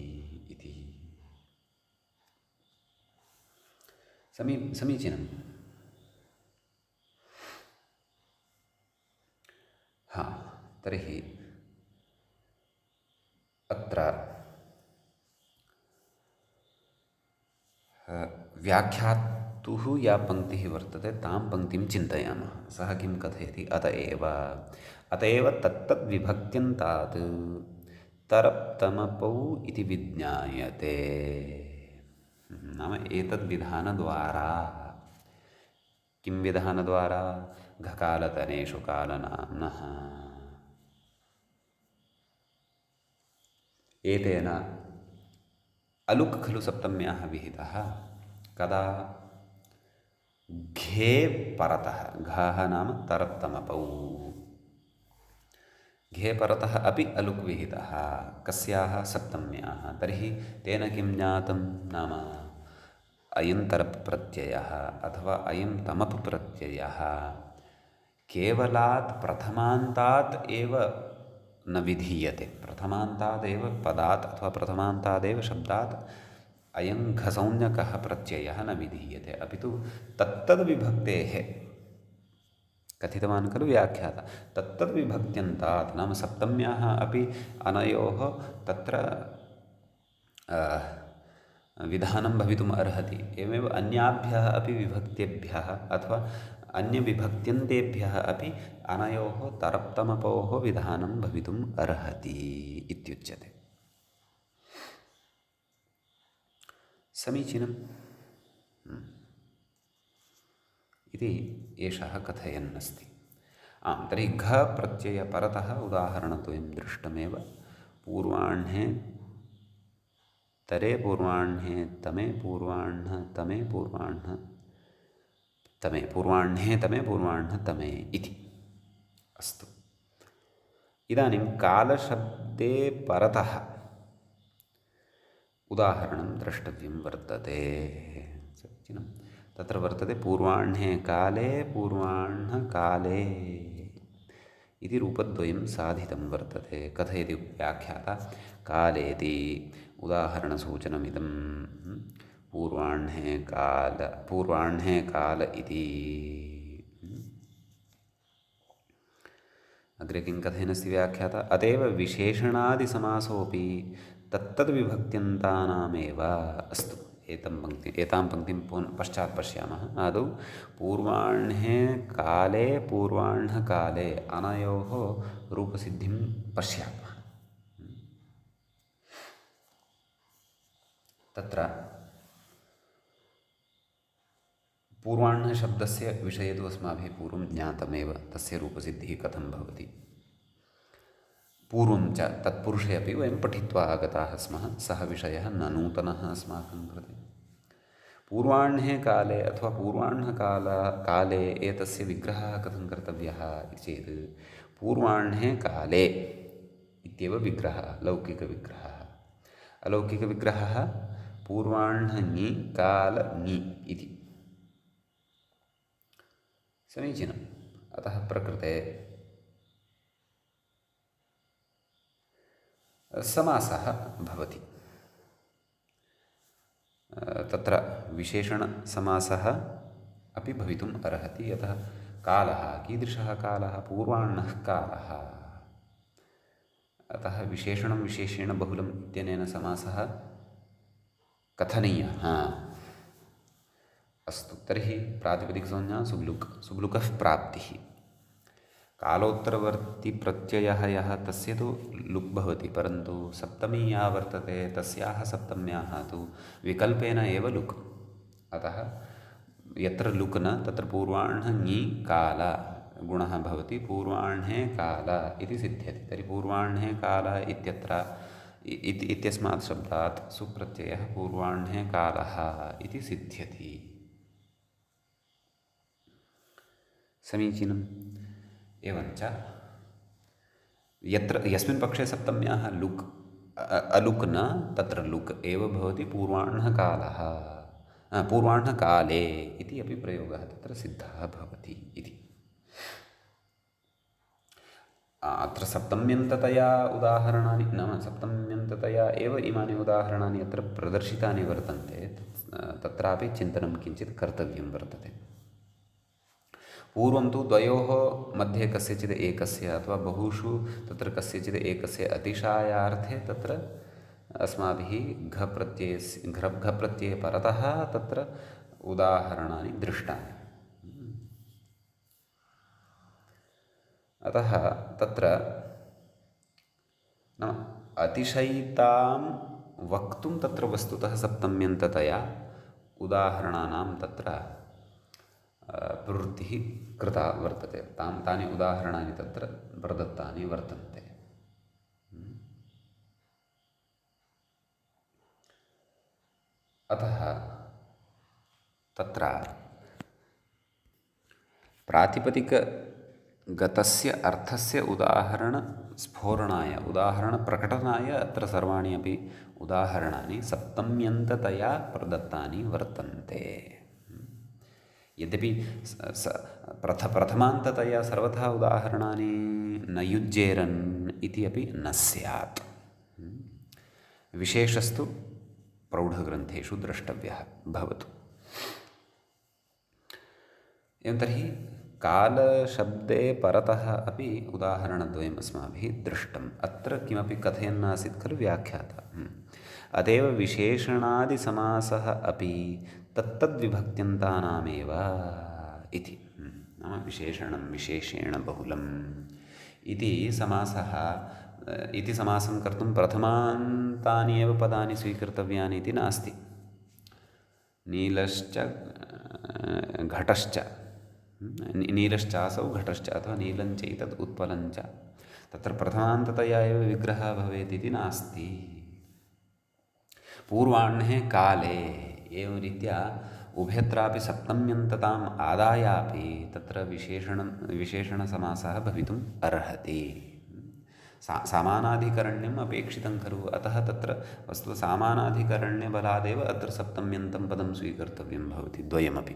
इति। समीचीनं। तर्हि अत्र व्याख्यातुः या पङ्क्तिः वर्तते तां पङ्क्तिं चिन्तयामः। सः किं कथयति? अत एव तत्तद्विभक्त्यन्तात् तरप्तमपौ इति विज्ञायते। नाम एतद्विधानद्वारा, किं विधानद्वारा? घकालतनेषु कालनाम्नः एतेन अलुक् खलु सप्तम्याः विहितः। कदा? घे परतः। घः नाम तरप्तमपौ। घे परतः अपि अलुक् विहितः। कस्याः? सप्तम्याः। तर्हि तेन किं ज्ञातं? नाम अयं तरप् प्रत्ययः अथवा अयं तमप् प्रत्ययः केवलात् प्रथमान्तात् एव न विधीयते। प्रथमान्तादेव पदात् अथवा प्रथमान्तादेव शब्दात् अयं घसंज्ञकः प्रत्ययः न विधीयते, अपि तु तत्तद्विभक्तेः कथितवान् खलु व्याख्याता। तत्तद्विभक्त्यन्तात् नाम सप्तम्याः अपि अनयोः तत्र विधानं भवितुम् अर्हति। एवमेव अन्याभ्यः अपि विभक्तेभ्यः अथवा अन्यविभक्त्यन्तेभ्यः अपि अनयोः तरप्तमपोः विधानं भवितुम् अर्हति इत्युच्यते। समीचीनम् इति एषः कथयन् अस्ति। तर्हि घ प्रत्ययपरतः उदाहरणद्वयं दृष्टमेव। पूर्वाह्णे तरे पूर्वाह्णे तमे पूर्वाह्ण तमे पूर्वाह्ण तमे पूर्वाह्णे तमे पूर्वाह्ण तमे इति। अस्तु, इदानीं कालशब्दे परतः उदाहरणं द्रष्टव्यं वर्तते। समीचीनं। तत्र वर्तते पूर्वाह्णे काले पूर्वाह्णकाले इति रूपद्वयं साधितं वर्तते। कथयति व्याख्याता? कालेति उदाहरणसूचनमिदं पूर्वाह्णे काल इति। अग्रे किं कथयन्नस्ति व्याख्याता? अतएव विशेषणादिसमासोऽपि तत्तद्विभक्त्यन्तानामेव। अस्तु, एतां पङ्क्तिं पश्चात् पश्यामः। आदौ पूर्वाह्णे काले पूर्वाह्णकाले अनयोः रूपसिद्धिं पश्यामः। तत्र पूर्वाह्णशब्दस्य विषये तु अस्माभिः पूर्वं ज्ञातमेव, तस्य रूपसिद्धिः कथं भवति। पूर्वं च तत्पुरुषे अपि वयं पठित्वा आगताः स्मः। सः विषयः न नूतनः अस्माकं कृते। पूर्वाह्णे काले अथवा काले एतस्य विग्रहः कथं कर्तव्यः इति चेत् पूर्वाह्णे काले इत्येव विग्रहः, लौकिकविग्रहः। अलौकिकविग्रहः पूर्वाह्णङि कालङि इति। समीचीनम्। अतः प्रकृते समासः भवति। तत्र विशेषणसमासः अपि भवितुम् अर्हति। यतः कालः, कीदृशः कालः? पूर्वाह्णः कालः। अतः विशेषणं विशेषेण बहुलम् इत्यनेन समासः कथनीयः। अस्तु, तर्हि प्रातिपदिकसंज्ञा सुब्लुक्, सुब्लुकः प्राप्तिः। कालोत्तरवर्ती प्रत्ययः यः तस्य तु लुक् भवति, परन्तु सप्तमी या वर्तते तस्याः सप्तम्याः तु विकल्पेन एव लुक्। अतः यत्र लुक् न तत्र पूर्वाह्णङि काल गुणः भवति, पूर्वाह्णे काल इति सिद्ध्यति। तर्हि पूर्वाह्णे काल इत्यस्मात् शब्दात् सुप्रत्ययः पूर्वाह्णे कालः इति सिद्ध्यति। समीचीनम्। एवञ्च यस्मिन् पक्षे सप्तम्याः लुक् अलुक् न तत्र लुक् एव भवति पूर्वाह्णकालः, पूर्वाह्णकाले इति अपि प्रयोगः तत्र सिद्धः भवति इति। अत्र सप्तम्यन्ततया उदाहरणानि, नाम सप्तम्यन्ततया एव इमानि उदाहरणानि अत्र प्रदर्शितानि वर्तन्ते। तत्रापि चिन्तनं किञ्चित् कर्तव्यं वर्तते। पूर्वं तु द्वयोः मध्ये कस्यचित् एकस्य अथवा बहुषु तत्र कस्यचित् एकस्य अतिशायार्थे तत्र अस्माभिः घप्रत्यये परतः तत्र उदाहरणानि दृष्टानि। अतः तत्र नाम अतिशयितां वक्तुं तत्र वस्तुतः सप्तम्यन्ततया उदाहरणानां तत्र प्रवृत्तिः कृता वर्तते। तानि उदाहरणानि तत्र प्रदत्तानि वर्तन्ते। अतः तत्र प्रातिपदिकगतस्य अर्थस्य उदाहरणप्रकटनाय अत्र सर्वाणि अपि उदाहरणानि सप्तम्यन्ततया प्रदत्तानि वर्तन्ते। यद्यपि प्रथमान्ततया सर्वथा उदाहरणानि न युज्येरन् इति अपि न स्यात्। विशेषस्तु प्रौढग्रन्थेषु द्रष्टव्यः भवतु। एवं तर्हि कालशब्दे परतः अपि उदाहरणद्वयम् अस्माभिः दृष्टम्। अत्र किमपि कथयन्नासीत् खलु व्याख्याता। अतएव विशेषणादिसमासः अपि तत्तद्विभक्त्यन्तानामेव इति। नाम विशेषणं विशेषेण बहुलम् इति समासं कर्तुं प्रथमान्तानि एव पदानि स्वीकर्तव्यानि इति नास्ति। नीलश्च घटश्च, नीलश्चासौ घटश्च अथवा नीलञ्चैतद् उत्पलञ्च, तत्र प्रथमान्ततया एव विग्रहः भवेत् इति नास्ति। पूर्वाह्णे काले एवं रीत्या उभयत्रापि सप्तम्यन्तताम् आदायापि तत्र विशेषणसमासः भवितुम् अर्हति। सामानाधिकरण्यम् अपेक्षितं खलु। अतः तत्र वस्तुतः सामानाधिकरण्यबलादेव अत्र सप्तम्यन्तं पदं स्वीकर्तव्यं भवति, द्वयमपि।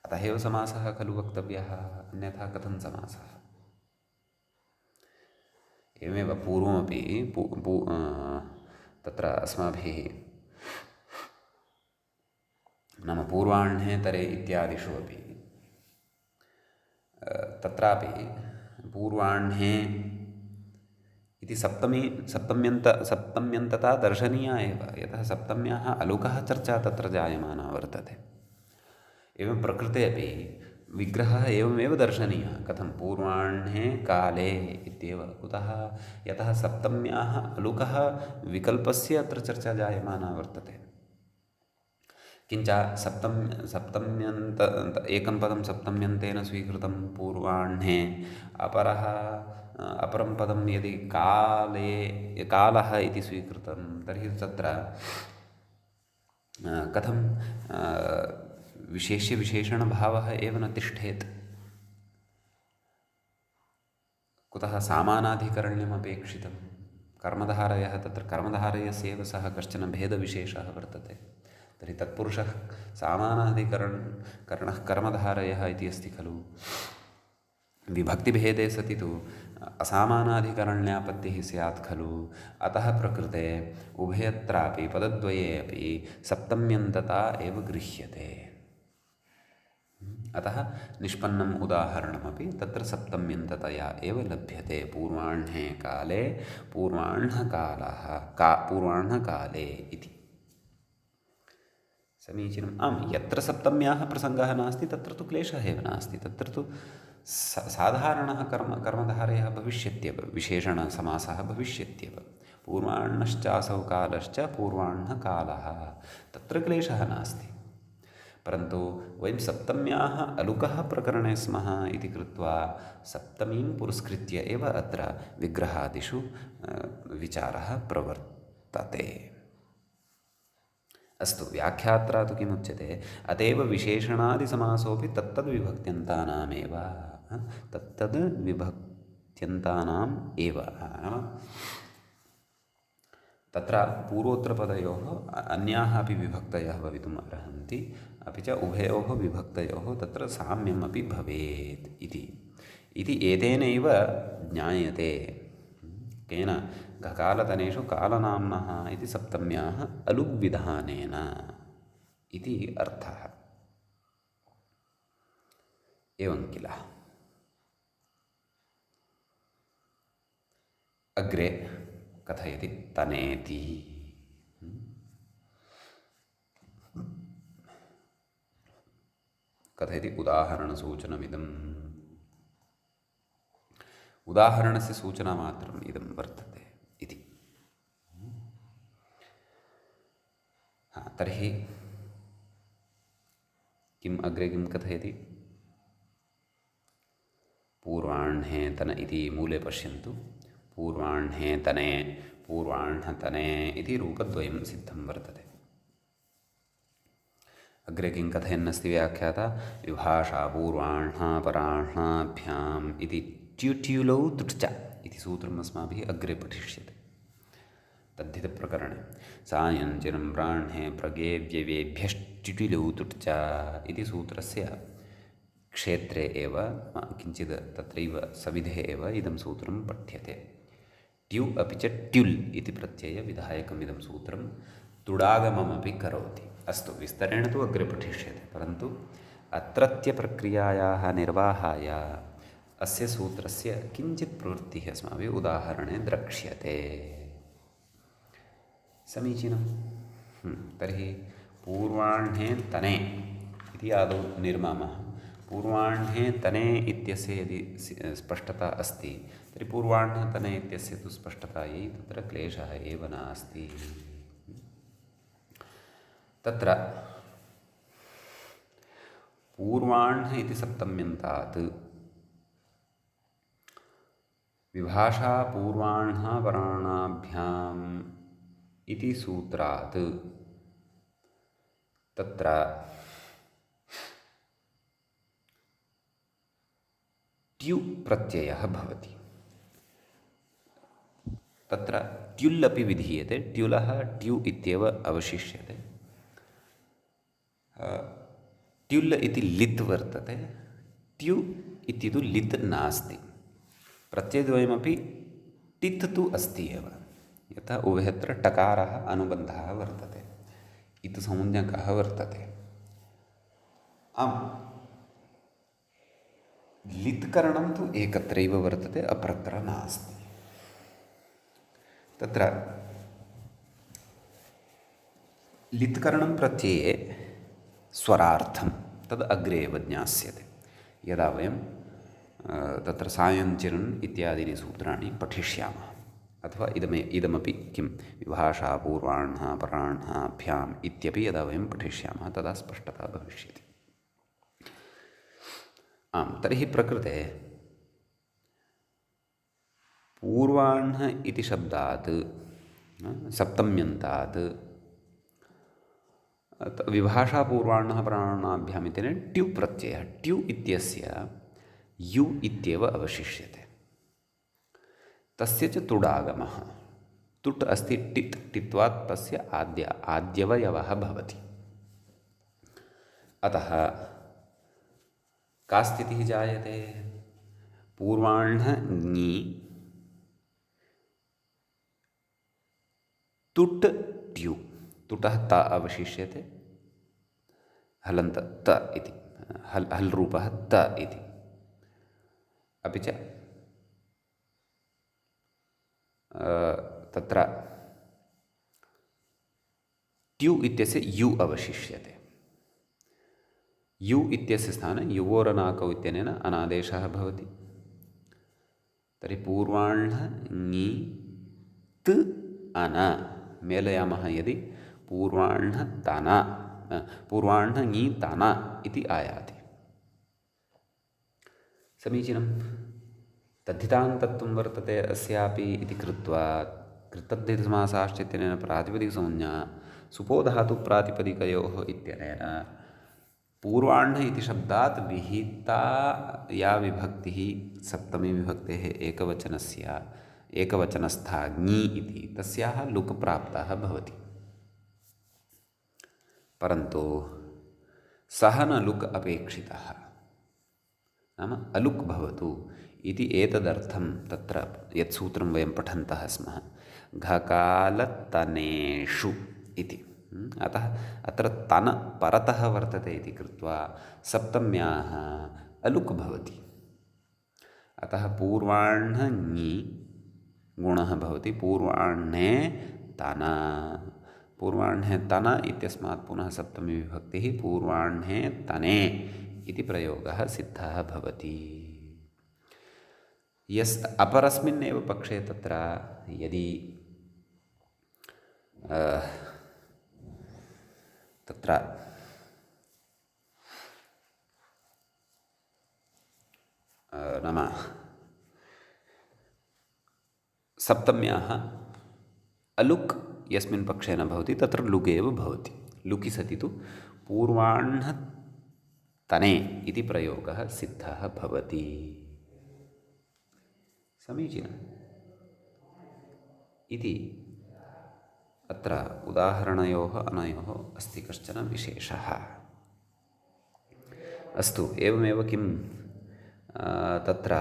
अतः एव समासः खलु वक्तव्यः, अन्यथा कथं समासः। एवमेव पूर्वमपि तत्र अस्माभिः नाम पूर्वाह्णे तरे इत्यादिषु अपि तत्रापि पूर्वाह्णे इति सप्तम्यन्तता दर्शनीया एव, यतः सप्तम्याः अलुकः चर्चा तत्र जायमाना वर्तते। एवं प्रकृते अपि विग्रहः एवमेव दर्शनीयः। कथं पूर्वाह्णे काले इत्येव, कुतः? यतः सप्तम्याः अलुकः विकल्पस्य अत्र चर्चा जायमाना वर्तते। किञ्च सप्तम्यन्त एकं पदं सप्तम्यन्तेन स्वीकृतं पूर्वाह्णे, अपरं पदं यदि कालः इति स्वीकृतं तर्हि तत्र कथं विशेष्यविशेषणभावः एव न तिष्ठेत्। कुतः? सामानाधिकरण्यमपेक्षितं। कर्मधारयः, तत्र कर्मधारयस्येव सः कश्चन भेदविशेषः वर्तते। तर्हि तत्पुरुषः सामानाधिकरणः कर्मधारयः इति अस्ति खलु। विभक्तिभेदे सति तु असामानाधिकरण्यापत्तिः स्यात् खलु। अतः प्रकृते उभयत्रापि पदद्वये अपि सप्तम्यन्तता एव गृह्यते। अतः निष्पन्नम् उदाहरणमपि तत्र सप्तम्यन्ततया एव लभ्यते। पूर्वाह्णे काले, पूर्वाह्णकाले इति। समीचीनम्। आम्, यत्र सप्तम्याः प्रसङ्गः नास्ति तत्र तु क्लेशः एव नास्ति। तत्र तु साधारणः कर्मधारयः भविष्यत्येव, विशेषणसमासः भविष्यत्येव। पूर्वाह्णश्चासौ कालश्च पूर्वाह्णकालः, तत्र क्लेशः नास्ति। परन्तु वयं सप्तम्याः अलुकः प्रकरणे स्मः इति कृत्वा सप्तमीं पुरस्कृत्य एव अत्र विग्रहादिषु विचारः प्रवर्तते। अस्तु, व्याख्यात्रा तु किमुच्यते? अतएव विशेषणादिसमासोऽपि तत्तद्विभक्त्यन्तानामेव, तत्तद्विभक्त्यन्तानाम् एव। नाम तत्र पूर्वोत्तरपदयोः अन्याः अपि विभक्तयः भवितुम् अर्हन्ति, अपि च उभयोः विभक्तयोः तत्र साम्यम् अपि भवेत् इति एतेनैव ज्ञायते। केन? गकालतनेषु कालनाम्नः इति सप्तम्याः अलुग्विधानेन इति अर्थः। एवं किल? अग्रे कथयति तनेति। कथयति उदाहरणसूचनमिदम्। उदाहरणस्य सूचनामात्रम् इदं वर्तते इति। तर्हि किम् अग्रे किं कथयति? पूर्वाह्णे तन इति मूले पश्यन्तु। पूर्वाह्णे तने, पूर्वाह्णतने इति रूपद्वयं सिद्धं वर्तते। अग्रे किं कथयन्नस्ति व्याख्याता? विभाषा पूर्वाह्णापराह्णाभ्याम् इति ट्युट्युलौ तुट्च इति सूत्रम् अस्माभिः अग्रे पठिष्यते तद्धितप्रकरणे। सायञ्जनं ब्राह्णे प्रगेव्यवेभ्यश्ट्युटिलौ तुट्च इति सूत्रस्य क्षेत्रे एव किञ्चित् तत्रैव सविधे एव इदं सूत्रं पठ्यते। ट्यु अपि च ट्युल् इति प्रत्ययविधायकम् इदं सूत्रं तुडागममपि करोति। अस्तु, विस्तरेण तु अग्रे पठिष्यते, परन्तु अत्रत्यप्रक्रियायाः निर्वाहाय अस्य सूत्रस्य किञ्चित् प्रवृत्तिः अस्माभिः उदाहरणे द्रक्ष्यते। समीचीनं। तर्हि पूर्वाह्णे तने इति आदौ निर्मामः। पूर्वाह्णे तने इत्यस्य यदि स्पष्टता अस्ति तर्हि पूर्वाह्णतने इत्यस्य तु स्पष्टतायै तत्र क्लेशः एव नास्ति। तत्र पूर्वाह्ण इति सप्तम्यन्तात् विभाषा पूर्वाह्णापराह्णाभ्याम् इति सूत्रात् तत्र ट्यु प्रत्ययः भवति। तत्र ट्युल् अपि विधीयते। ट्युलः ट्यु इत्येव अवशिष्यते। ट्युल् इति लित् वर्तते, ट्यु इति तु लित् नास्ति। प्रत्ययद्वयमपि टित् तु अस्ति एव, यथा उभयत्र टकारः अनुबन्धः वर्तते, इति संज्ञकः वर्तते। आम्, लित्करणं तु एकत्रैव वर्तते, अपरत्र नास्ति। तत्र लित्करणं प्रत्यये स्वरार्थं तद् अग्रे एव ज्ञास्यते यदा वयं तत्र सायञ्चिरन् इत्यादीनि सूत्राणि पठिष्यामः। अथवा इदमपि किं विभाषा पूर्वाह्णः अपराह्णः अभ्याम् इत्यपि यदा वयं पठिष्यामः तदा स्पष्टता भविष्यति। आम्, तर्हि प्रकृते पूर्वाह्णः इति शब्दात् सप्तम्यन्तात् विभाषा पूर्वाह्णः अपराह्णाभ्याम् इत्यनेन ट्यु प्रत्ययः, ट्यु इत्यस्य यु इत्येव अवशिष्यते। तस्य च तुडागमः, तुट् अस्ति टित्, टित्वात् तस्य आद्यवयवः भवति। अतः का स्थितिः जायते? पूर्वाह्णः ङि तुट् ट्यु, तुटः त अवशिष्यते, हलन्त त इति, हल् रूपः त इति। अपि च तत्र ट्यु इत्यस्य यु अवशिष्यते। यु इत्यस्य स्थाने युवोरनाकौ इत्यनेन अनादेशः भवति। तर्हि पूर्वाह्णः ङि त् अन मेलयामः यदि पूर्वाह्णः तना, पूर्वाह्णः ङि तना इति आयाति। समीचीनं। तद्धितान्तत्वं वर्तते अस्यापि इति कृत्वा कृत्तद्धितसमासाश्चित्यनेन प्रातिपदिकसंज्ञा सुपोधातुप्रातिपदिकयोः इत्यनेन पूर्वाह्णः इति शब्दात् विहिता या विभक्तिः सप्तमी विभक्तेः एकवचनस्था ङि इति तस्याः लुक् प्राप्तः भवति। परन्तु सः न लुक् अपेक्षितः, नाम अलुक् भवतु इति एतदर्थं तत्र यत् सूत्रं वयं पठन्तः स्मः, घकालतनेषु इति। अतः अत्र तन परतः वर्तते इति कृत्वा सप्तम्याः अलुक् भवति। अतः पूर्वाह्णः ङि गुणः भवति पूर्वाह्णे तन, पूर्वाह्णे तन इत्यस्मात् पुनः सप्तमी विभक्तिः पूर्वाह्णे तने इति प्रयोगः सिद्धः भवति। अपरस्मिन्नेव पक्षे तत्र यदि तत्र नाम सप्तम्याः अलुक् यस्मिन् पक्षे न भवति तत्र लुक् एव भवति। लुकि सति तु पूर्वाह्णः तने इति प्रयोगः सिद्धः भवति। समीचीनम् इति अत्र उदाहरणयोः अनयोः अस्ति कश्चन विशेषः। अस्तु, एवमेव किं तत्र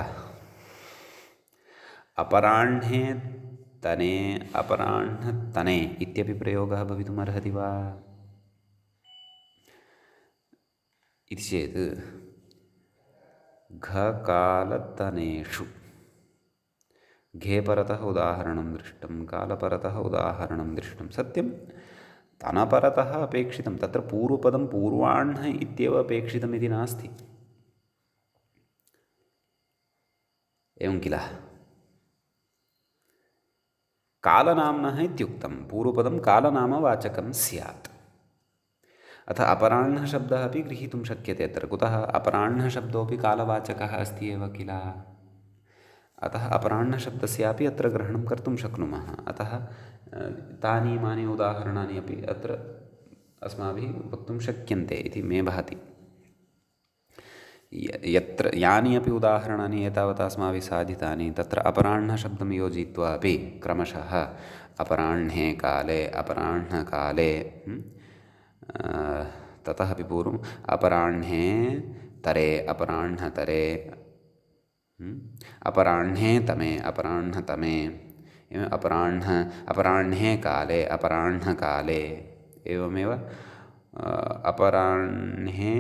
अपराह्णे तने अपराह्णतने इत्यपि प्रयोगः भवितुमर्हति वा इति चेत् घकालतनेषु, घे परतः उदाहरणं दृष्टं, कालपरतः उदाहरणं दृष्टं। सत्यं तनपरतः अपेक्षितं, तत्र पूर्वपदं पूर्वाह्णः इत्येव अपेक्षितमिति नास्ति। एवं किल? कालनाम्नः इत्युक्तं पूर्वपदं कालनामवाचकं स्यात्। अथ अपराह्णः शब्दः अपि गृहीतुं शक्यते अत्र। कुतः? अपराह्णः शब्दोऽपि कालवाचकः अस्ति एव किल? अतः अपराह्णशब्दस्यापि अत्र ग्रहणं कर्तुं शक्नुमः। अतः तानि इमानि उदाहरणानि अपि अत्र अस्माभिः वक्तुं शक्यन्ते इति मे भाति। यत्र यानि अपि उदाहरणानि एतावता अस्माभिः साधितानि तत्र अपराह्णशब्दं योजयित्वा अपि क्रमशः अपराह्णे काले, अपराह्णकाले, ततः अपि पूर्वम् अपराह्णे तरे, अपराह्णतरे, अपराह्णे तमे, अपराह्णतमे, अपराह्णे काले, अपराह्णकाले, एवमेव अपराह्णे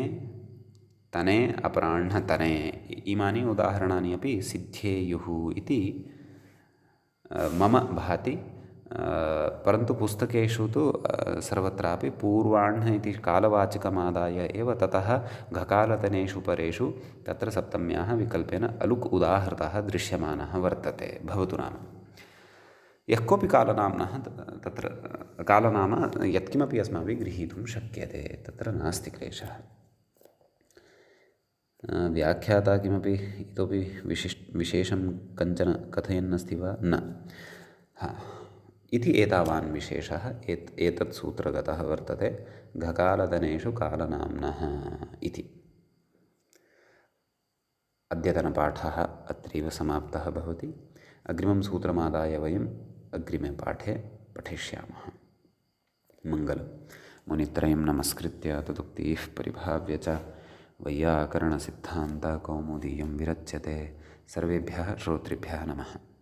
तने, अपराह्णतने, इमानि उदाहरणानि अपि सिद्धेयुः इति मम भाति। परन्तु पुस्तकेषु तु सर्वत्रापि पूर्वाह्न इति कालवाचकमादाय एव ततः घकालतनेषु परेषु तत्र सप्तम्याः विकल्पेन अलुक् उदाहृतः दृश्यमानः वर्तते। भवतु नाम यः कोऽपि कालनाम्नः तत्र कालनाम यत्किमपि अस्माभिः गृहीतुं शक्यते, तत्र नास्ति क्लेशः। व्याख्याता किमपि इतोपि विशेषं कञ्चन कथयन्नस्ति वा? न। इति एतावान् विशेषः एतत् सूत्रगतः वर्तते घकालतनेषु कालनाम्नः इति। अद्यतनपाठः अत्रैव समाप्तः भवति। अग्रिमं सूत्रमादाय वयम् अग्रिमे पाठे पठिष्यामः। मङ्गलं। मुनित्रयं नमस्कृत्य तदुक्तिः परिभाव्य च वैयाकरणसिद्धान्तकौमुदीयं विरच्यते। सर्वेभ्यः श्रोतृभ्यः नमः।